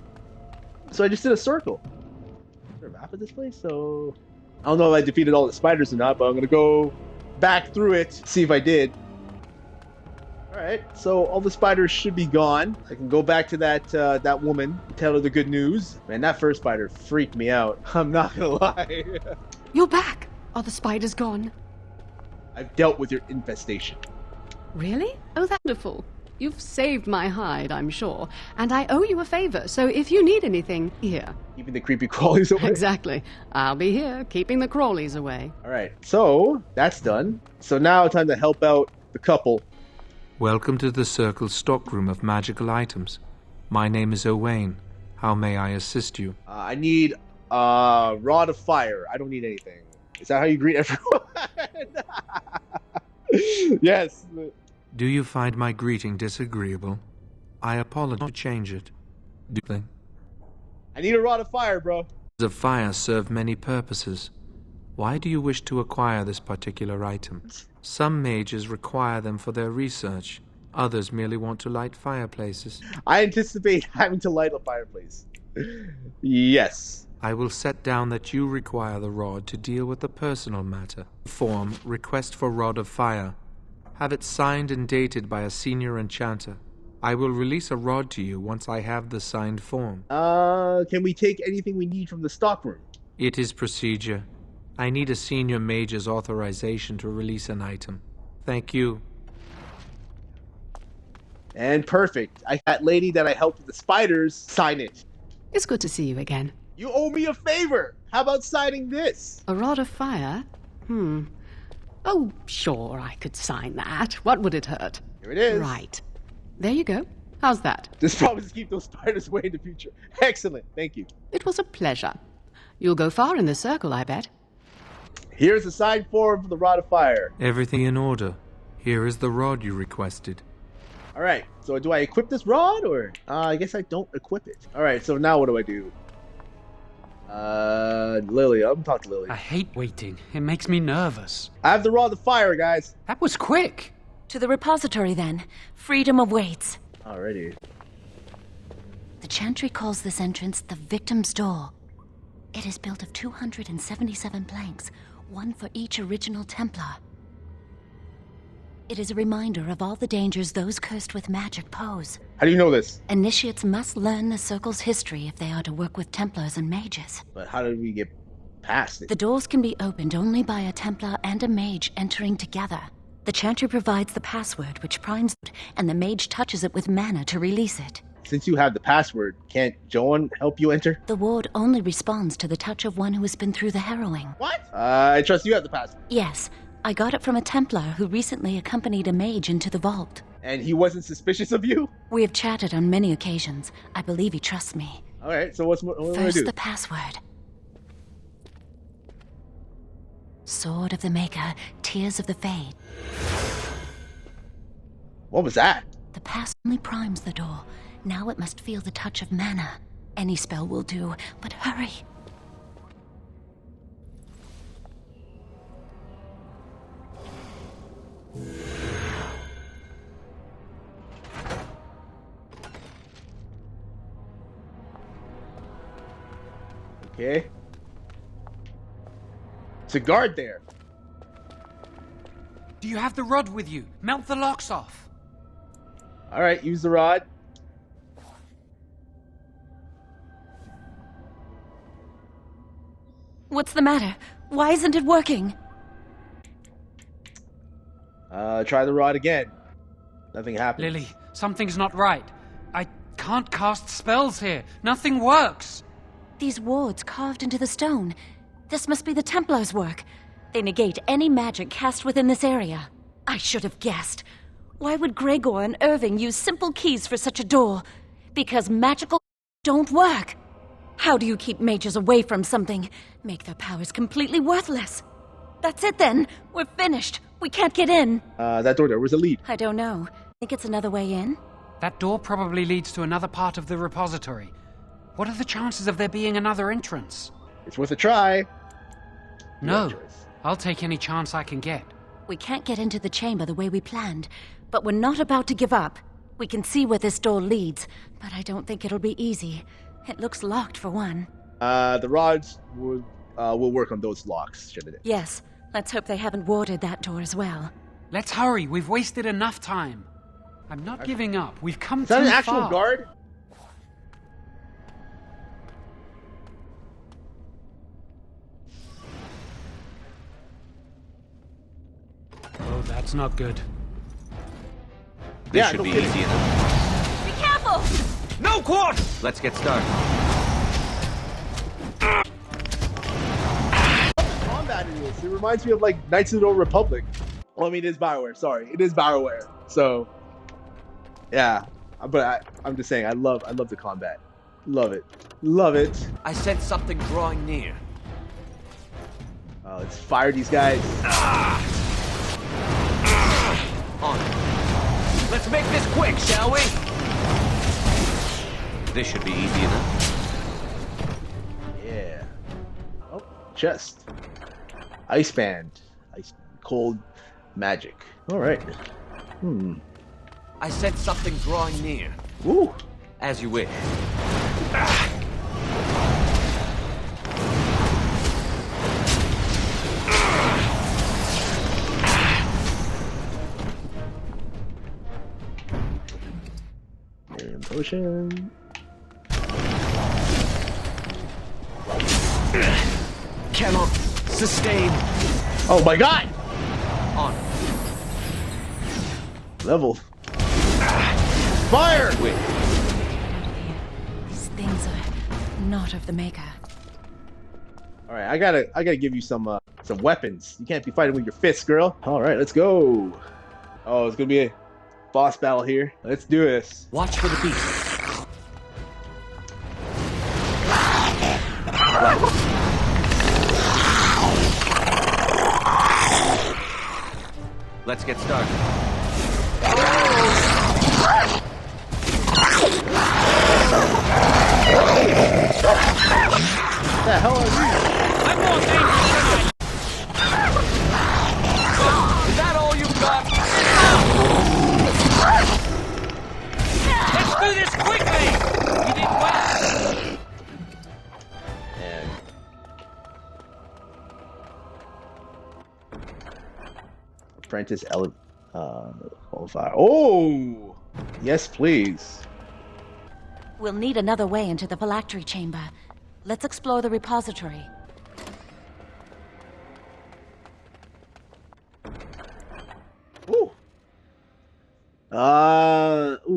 So I just did a circle. Is there a map of this place? So I don't know if I defeated all the spiders or not, but I'm gonna go back through it, see if I did. Alright, so all the spiders should be gone. I can go back to that woman, tell her the good news. Man, that first spider freaked me out. I'm not gonna lie. You're back. Are the spiders gone? I've dealt with your infestation. Really? Oh, that's wonderful. You've saved my hide, I'm sure, and I owe you a favor, so if you need anything, here. Keeping the creepy crawlies away? Exactly. I'll be here, keeping the crawlies away. Alright, so that's done. So now time to help out the couple. Welcome to the Circle's stockroom of magical items. My name is Owain. How may I assist you? I need a rod of fire. I don't need anything. Is that how you greet everyone? Yes. Do you find my greeting disagreeable? I apologize to change it. I need a rod of fire, bro. Rods of fire serve many purposes. Why do you wish to acquire this particular item? Some mages require them for their research. Others merely want to light fireplaces. I anticipate having to light a fireplace. Yes. I will set down that you require the rod to deal with the personal matter. Form, request for rod of fire. Have it signed and dated by a senior enchanter. I will release a rod to you once I have the signed form. Can we take anything we need from the stockroom? It is procedure. I need a senior mage's authorization to release an item. Thank you. And perfect. That lady that I helped with the spiders, sign it. It's good to see you again. You owe me a favor. How about signing this? A rod of fire? Oh, sure, I could sign that. What would it hurt? Here it is. Right. There you go. How's that? This promises to keep those spiders away in the future. Excellent. Thank you. It was a pleasure. You'll go far in the circle, I bet. Here's the signed form for the rod of fire. Everything in order. Here is the rod you requested. Alright, so do I equip this rod, or? I guess I don't equip it. Alright, so now what do I do? Lily. I'm gonna talk to Lily. I hate waiting. It makes me nervous. I have the rod of fire, guys. That was quick. To the repository, then. Freedom awaits. Alrighty. The Chantry calls this entrance the Victim's Door. It is built of 277 planks, one for each original Templar. It is a reminder of all the dangers those cursed with magic pose. How do you know this? Initiates must learn the Circle's history if they are to work with Templars and mages. But how did we get past it? The doors can be opened only by a Templar and a mage entering together. The Chantry provides the password, which primes it, and the mage touches it with mana to release it. Since you have the password, can't Joan help you enter? The ward only responds to the touch of one who has been through the harrowing. What? I trust you have the password. Yes, I got it from a Templar who recently accompanied a mage into the vault. And he wasn't suspicious of you? We have chatted on many occasions. I believe he trusts me. Alright, so what do I do? First, the password. Sword of the Maker, Tears of the Fade. What was that? The pass only primes the door. Now it must feel the touch of mana. Any spell will do, but hurry. Okay. It's a guard there. Do you have the rod with you? Melt the locks off. Alright, use the rod. What's the matter? Why isn't it working? Try the rod again. Nothing happens. Lily, something's not right. I can't cast spells here. Nothing works. These wards carved into the stone. This must be the Templars' work. They negate any magic cast within this area. I should have guessed. Why would Gregor and Irving use simple keys for such a door? Because magical don't work. How do you keep mages away from something? Make their powers completely worthless. That's it then. We're finished. We can't get in. That door there was a lead. I don't know. Think it's another way in? That door probably leads to another part of the repository. What are the chances of there being another entrance? It's worth a try. No. I'll take any chance I can get. We can't get into the chamber the way we planned, but we're not about to give up. We can see where this door leads, but I don't think it'll be easy. It looks locked for one. The rods will work on those locks, shouldn't it? Yes. Let's hope they haven't warded that door as well. Let's hurry. We've wasted enough time. I'm not giving up. We've come Is that too an actual far. guard? Oh, that's not good. This should be easy enough. Be careful! No, Quad! Let's get started. Combat it is. It reminds me of like Knights of the Old Republic. Well, I mean, it is Bioware. Sorry, it is Bioware. So, yeah. But I'm just saying, I love the combat. Love it. Love it. I sense something drawing near. Let's fire these guys. On. Let's make this quick, shall we? This should be easy enough. Yeah. Oh, chest. Ice band. Ice cold magic. All right. I sense something drawing near. Ooh. As you wish. Potion. Cannot sustain. Oh my god! On. Level. Fire! Wait. These things are not of the Maker. All right, I gotta give you some weapons. You can't be fighting with your fists, girl. All right, let's go. Oh, it's gonna be a boss battle here. Let's do this. Watch for the beast. Let's get started. What the hell are you? I'm more dangerous. Is that all you've got? Let's do this quickly! You did well. And Apprentice qualifier. Oh! Yes, please. We'll need another way into the phylactery chamber. Let's explore the repository. Ooh.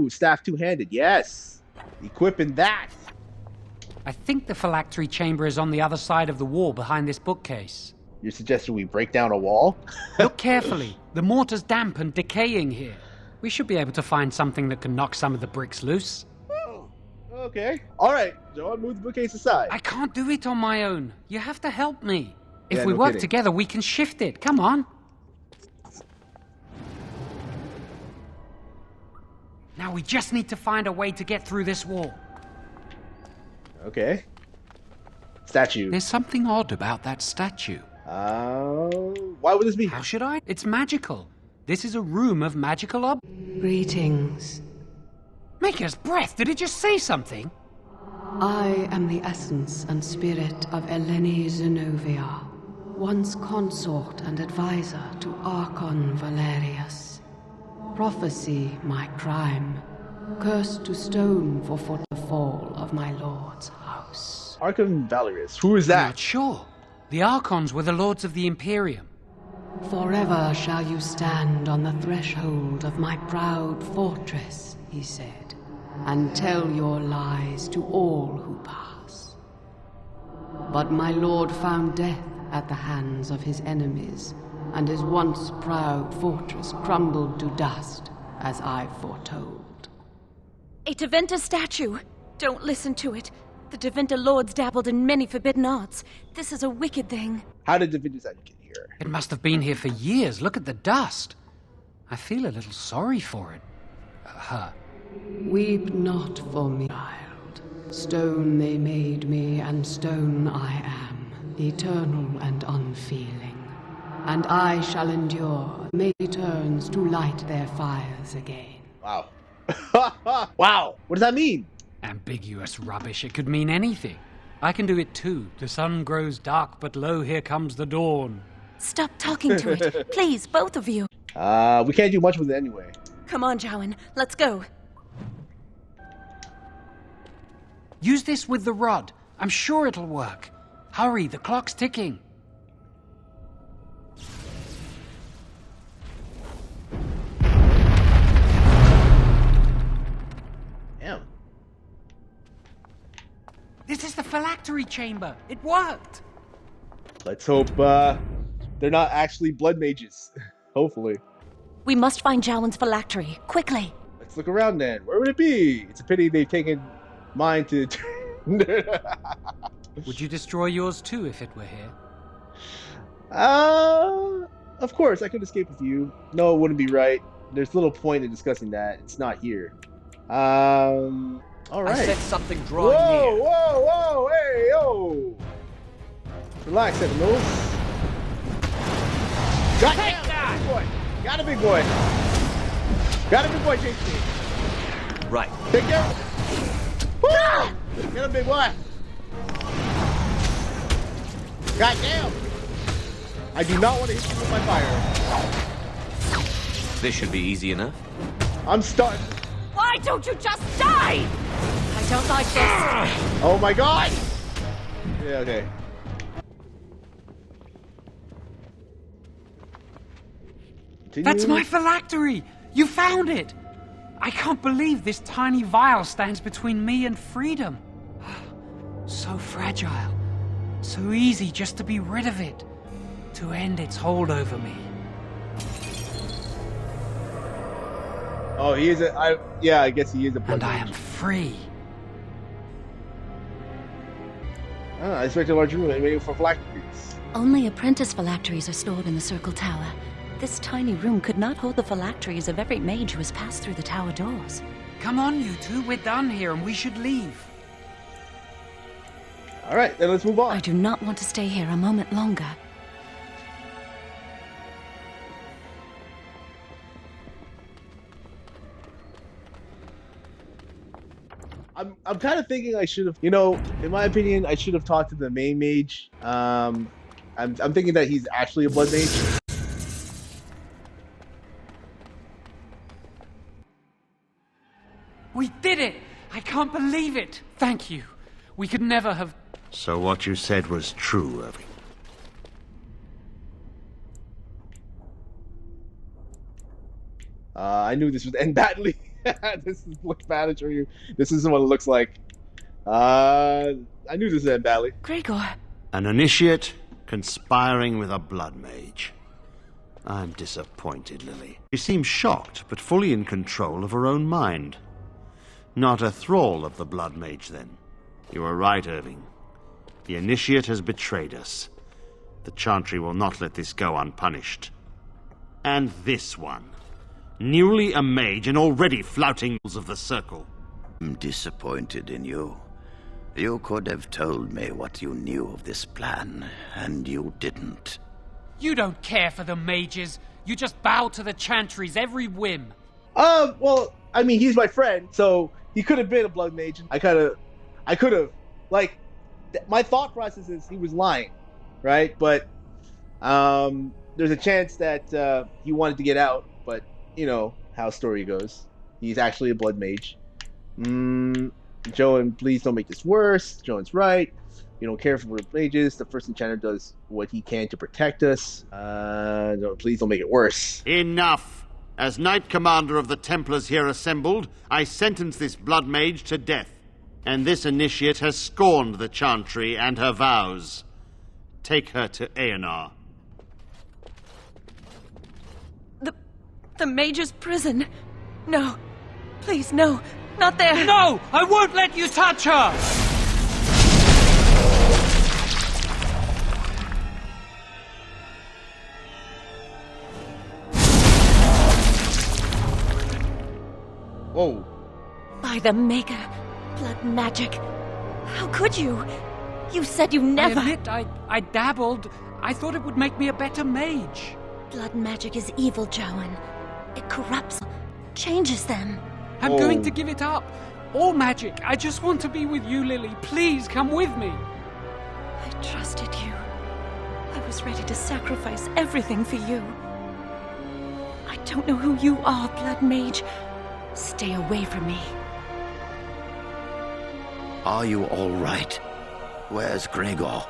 Staff two-handed. Yes. Equipping that. I think the phylactery chamber is on the other side of the wall behind this bookcase. You're suggesting we break down a wall? Look carefully. The mortar's damp and decaying here. We should be able to find something that can knock some of the bricks loose. Oh, okay. All right, John, move the bookcase aside. I can't do it on my own. You have to help me. If Yeah, we no work kidding. together, we can shift it. Come on. Now we just need to find a way to get through this wall. Okay. Statue. There's something odd about that statue. Why would this be? How should I? It's magical. This is a room of magical Greetings. Maker's breath, did it just say something? I am the essence and spirit of Eleni Zenovia, once consort and advisor to Archon Valerius. Prophecy my crime, cursed to stone for the fall of my lord's house. Archon Valerius. Who is I'm that? not sure. The Archons were the lords of the Imperium. Forever shall you stand on the threshold of my proud fortress, he said, and tell your lies to all who pass. But my lord found death at the hands of his enemies, and his once proud fortress crumbled to dust, as I foretold. A Tevinter statue! Don't listen to it. The Tevinter lords dabbled in many forbidden arts. This is a wicked thing. How did Davidius get here? It must have been here for years. Look at the dust. I feel a little sorry for it. Her. Weep not for me, child. Stone they made me, and stone I am, eternal and unfeeling. And I shall endure, may turns to light their fires again. Wow. Wow. What does that mean? Ambiguous rubbish. It could mean anything. I can do it too. The sun grows dark, but lo, here comes the dawn. Stop talking to it. Please, both of you. We can't do much with it anyway. Come on, Jowan. Let's go. Use this with the rod. I'm sure it'll work. Hurry, the clock's ticking. Damn. This is the phylactery chamber. It worked. Let's hope they're not actually blood mages. Hopefully. We must find Jowan's phylactery. Quickly. Let's look around then. Where would it be? It's a pity they've taken mine to... Would you destroy yours too if it were here? Of course, I could escape with you. No, it wouldn't be right. There's little point in discussing that. It's not here. All right. I sense something drawing Whoa, near. whoa, whoa, hey, yo! Relax, Sentinels. Got that! Big boy. Got a big boy. Got a big boy, JC. Right. Take care. Woo! Get a big boy. God damn. I do not want to hit you with my fire. This should be easy enough. I'm stunned. Why don't you just die? I don't like this. Oh my god! Yeah, okay. Continue. That's my phylactery! You found it! I can't believe this tiny vial stands between me and freedom. So fragile. So easy just to be rid of it. To end its hold over me. Oh, he is a... yeah, I guess he is a blood And I mage. am free. I expected a large room waiting for phylacteries. Only apprentice phylacteries are stored in the Circle Tower. This tiny room could not hold the phylacteries of every mage who has passed through the tower doors. Come on, you two. We're done here and we should leave. All right, then let's move on. I do not want to stay here a moment longer. I'm kind of thinking I should have, you know, in my opinion, I should have talked to the main mage. I'm thinking that he's actually a blood mage. We did it! I can't believe it! Thank you. We could never have... So what you said was true, Irving. I knew this would end badly. This is looks bad for you. This is what it looks like. I knew this would end badly. Gregor. An initiate Conspiring with a blood mage. I'm disappointed, Lily. She seems shocked, but fully in control of her own mind. Not a thrall of the blood mage, then. You are right, Irving. The initiate has betrayed us. The Chantry will not let this go unpunished. And this one. Newly a mage and already flouting rules of the Circle. I'm disappointed in you. You could have told me what you knew of this plan, and you didn't. You don't care for the mages. You just bow to the Chantry's every whim. Well, I mean, he's my friend, so he could have been a blood mage. I could have, like, my thought process is he was lying, right? But, there's a chance that, he wanted to get out, but, you know how story goes. He's actually a blood mage. Joan, please don't make this worse. Joan's right. We don't care for the mages. The first enchanter does what he can to protect us. No, please don't make it worse. Enough! As Knight Commander of the Templars here assembled, I sentence this blood mage to death. And this initiate has scorned the Chantry and her vows. Take her to Aenar. The mage's prison. No. Please, no. Not there. No! I won't let you touch her! Whoa. By the Maker. Blood magic. How could you? You said you never... I admit, I dabbled. I thought it would make me a better mage. Blood magic is evil, Joan. It corrupts, changes them. I'm going to give it up. All magic. I just want to be with you, Lily. Please come with me. I trusted you. I was ready to sacrifice everything for you. I don't know who you are, Blood Mage. Stay away from me. Are you all right? Where's Gregor?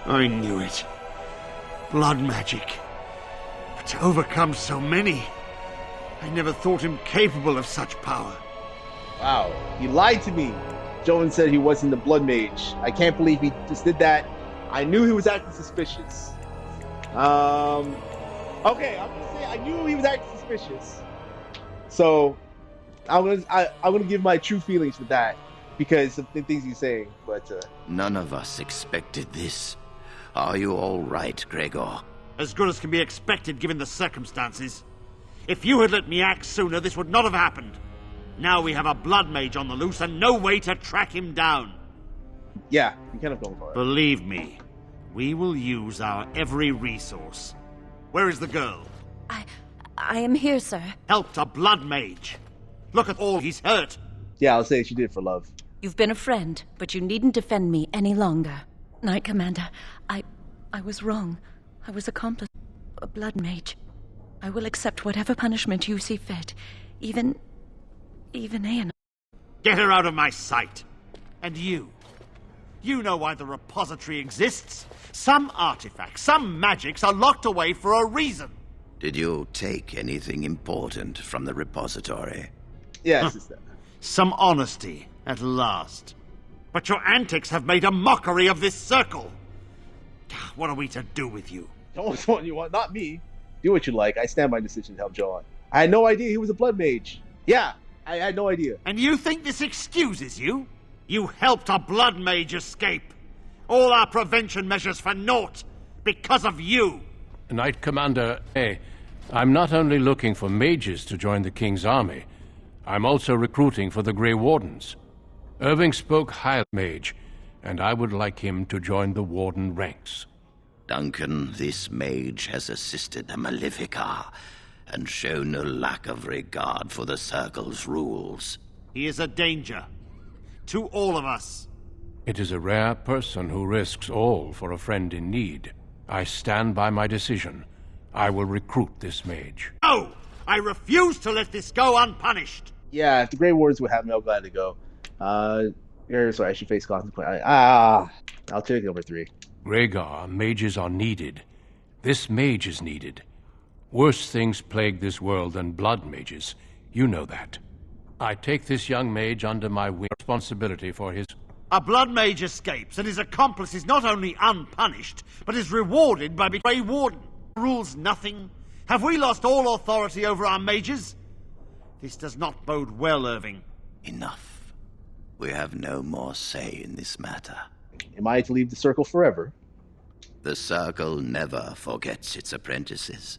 I knew it. Blood magic. But to overcome so many, I never thought him capable of such power. Wow, he lied to me. Joan said he wasn't the blood mage. I can't believe he just did that. I knew he was acting suspicious. Okay, I'm gonna say I knew he was acting suspicious. So I'm gonna give my true feelings for that because of the things he's saying. But none of us expected this. Are you all right, Gregor? As good as can be expected given the circumstances. If you had let me act sooner, this would not have happened. Now we have a blood mage on the loose and no way to track him down. Yeah, you kind of going for it. Believe me, we will use our every resource. Where is the girl? I am here, sir. Helped a blood mage. Look at all he's hurt. Yeah, I'll say she did it for love. You've been a friend, but you needn't defend me any longer. Knight Commander, I was wrong. I was accomplice, a blood mage. I will accept whatever punishment you see fit, even Aenar. Get her out of my sight. And you know why the repository exists. Some artifacts, some magics are locked away for a reason. Did you take anything important from the repository? Yes, it's that. Some honesty, at last. But your antics have made a mockery of this circle. What are we to do with you? Don't want you want, not me. Do what you like. I stand by my decision to help Joan. I had no idea he was a blood mage. Yeah, I had no idea. And you think this excuses you? You helped a blood mage escape. All our prevention measures for naught because of you. Knight Commander, I'm not only looking for mages to join the King's army, I'm also recruiting for the Grey Wardens. Irving spoke highly of mage, and I would like him to join the Warden ranks. Duncan, this mage has assisted the Malefica and shown no lack of regard for the Circle's rules. He is a danger to all of us. It is a rare person who risks all for a friend in need. I stand by my decision. I will recruit this mage. No! I refuse to let this go unpunished! Yeah, if the Grey Wardens would have me, I'm glad to go. Sorry, I should face consequence. I'll take number 3. Rhaegar, mages are needed. This mage is needed. Worse things plague this world than blood mages. You know that. I take this young mage under my wing. Responsibility for his A blood mage escapes, and his accomplice is not only unpunished, but is rewarded by being Grey Warden. Rules nothing. Have we lost all authority over our mages? This does not bode well, Irving. Enough. We have no more say in this matter. Am I to leave the Circle forever? The Circle never forgets its apprentices,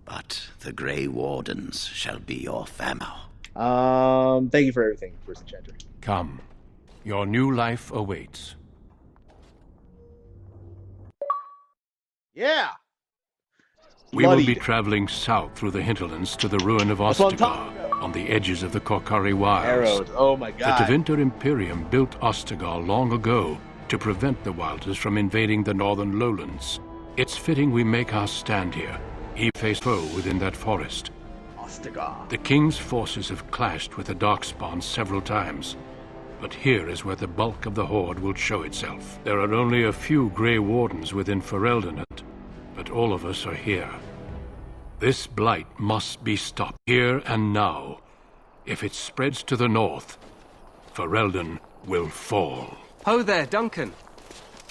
but the Grey Wardens shall be your family. Thank you for everything, First Enchanter. Come. Your new life awaits. Yeah! We will be traveling south through the hinterlands to the ruin of Ostagar, on the edges of the Korcari Wilds. Arrows, oh my god. The Tevinter Imperium built Ostagar long ago to prevent the Wilders from invading the northern lowlands. It's fitting we make our stand here. He faced foe within that forest. Ostagar. The King's forces have clashed with the Darkspawn several times, but here is where the bulk of the Horde will show itself. There are only a few Grey Wardens within Ferelden, but all of us are here. This blight must be stopped, here and now. If it spreads to the north, Ferelden will fall. Ho there, Duncan.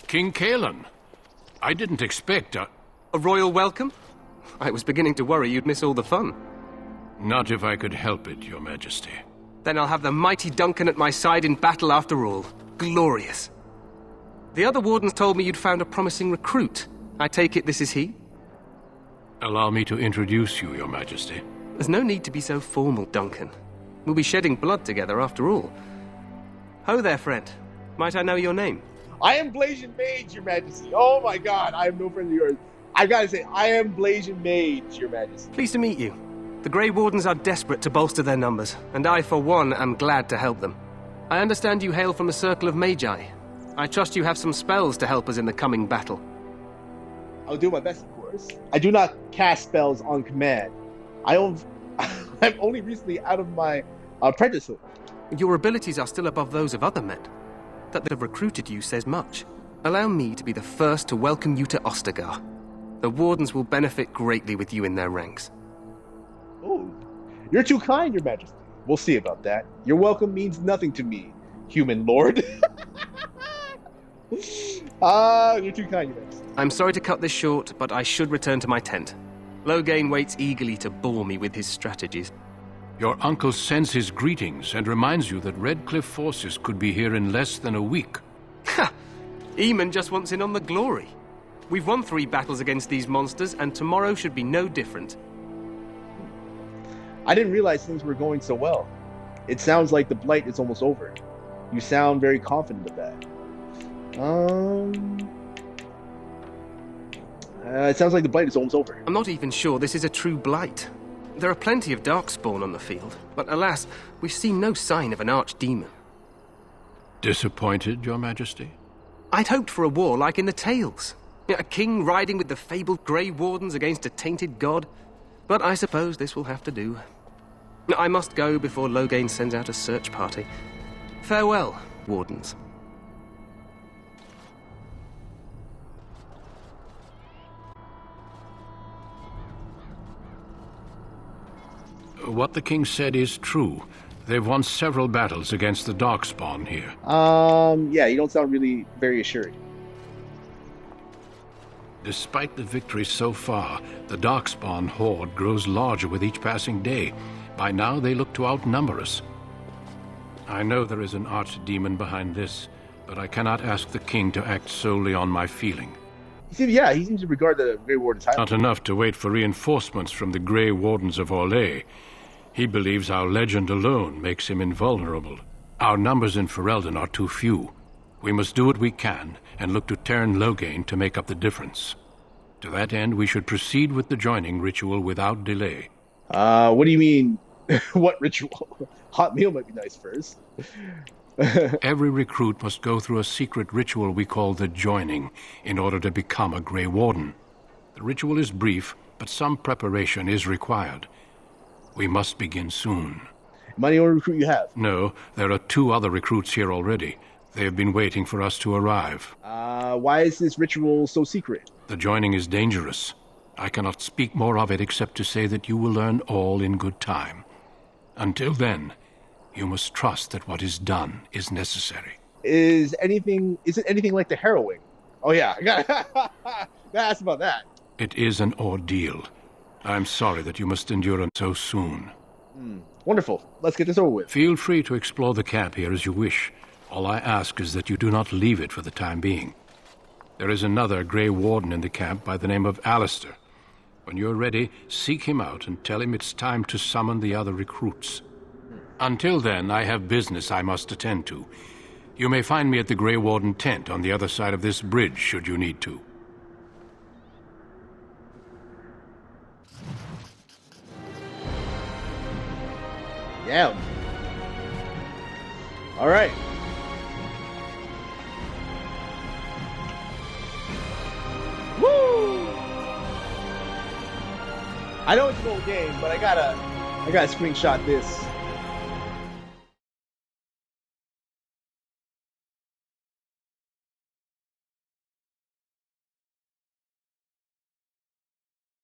King Cailan. I didn't expect a royal welcome? I was beginning to worry you'd miss all the fun. Not if I could help it, Your Majesty. Then I'll have the mighty Duncan at my side in battle after all. Glorious. The other wardens told me you'd found a promising recruit. I take it this is he? Allow me to introduce you, Your Majesty. There's no need to be so formal, Duncan. We'll be shedding blood together after all. Ho there, friend. Might I know your name? I am Blasian Mage, Your Majesty. Oh my god, I am no friend of yours. I gotta say, I am Blasian Mage, Your Majesty. Pleased to meet you. The Grey Wardens are desperate to bolster their numbers, and I, for one, am glad to help them. I understand you hail from the Circle of Magi. I trust you have some spells to help us in the coming battle. I'll do my best, of course. I do not cast spells on command. I'm only recently out of my apprenticehood. Your abilities are still above those of other men. That they have recruited you says much. Allow me to be the first to welcome you to Ostagar. The Wardens will benefit greatly with you in their ranks. Oh, you're too kind, Your Majesty. We'll see about that. Your welcome means nothing to me, human lord. You're too kind, Your Majesty. I'm sorry to cut this short, but I should return to my tent. Loghain waits eagerly to bore me with his strategies. Your uncle sends his greetings and reminds you that Redcliffe forces could be here in less than a week. Ha! Eamon just wants in on the glory. We've won 3 battles against these monsters, and tomorrow should be no different. I didn't realize things were going so well. It sounds like the blight is almost over. You sound very confident of that. It sounds like the blight is almost over. I'm not even sure this is a true blight. There are plenty of Darkspawn on the field, but alas, we've seen no sign of an archdemon. Disappointed, Your Majesty? I'd hoped for a war like in the tales. A king riding with the fabled Grey Wardens against a tainted god. But I suppose this will have to do. I must go before Loghain sends out a search party. Farewell, Wardens. What the king said is true. They've won several battles against the Darkspawn here. Yeah, you don't sound really very assured. Despite the victories so far, the Darkspawn horde grows larger with each passing day. By now, they look to outnumber us. I know there is an archdemon behind this, but I cannot ask the king to act solely on my feeling. He seems to regard the Grey Wardens highly. Not enough to wait for reinforcements from the Grey Wardens of Orlais. He believes our legend alone makes him invulnerable. Our numbers in Ferelden are too few. We must do what we can, and look to Teyrn Loghain to make up the difference. To that end, we should proceed with the joining ritual without delay. What do you mean, what ritual? Hot meal might be nice first. Every recruit must go through a secret ritual we call the joining, in order to become a Grey Warden. The ritual is brief, but some preparation is required. We must begin soon. Am I the only recruit you have? No, there are 2 other recruits here already. They have been waiting for us to arrive. Why is this ritual so secret? The joining is dangerous. I cannot speak more of it except to say that you will learn all in good time. Until then, you must trust that what is done is necessary. Is it anything like the harrowing? Oh yeah, I gotta ask about that. It is an ordeal. I'm sorry that you must endure it so soon. Wonderful. Let's get this over with. Feel free to explore the camp here as you wish. All I ask is that you do not leave it for the time being. There is another Grey Warden in the camp by the name of Alistair. When you're ready, seek him out and tell him it's time to summon the other recruits. Until then, I have business I must attend to. You may find me at the Grey Warden tent on the other side of this bridge, should you need to. Yeah. All right. Woo! I know it's an old game, but I gotta screenshot this.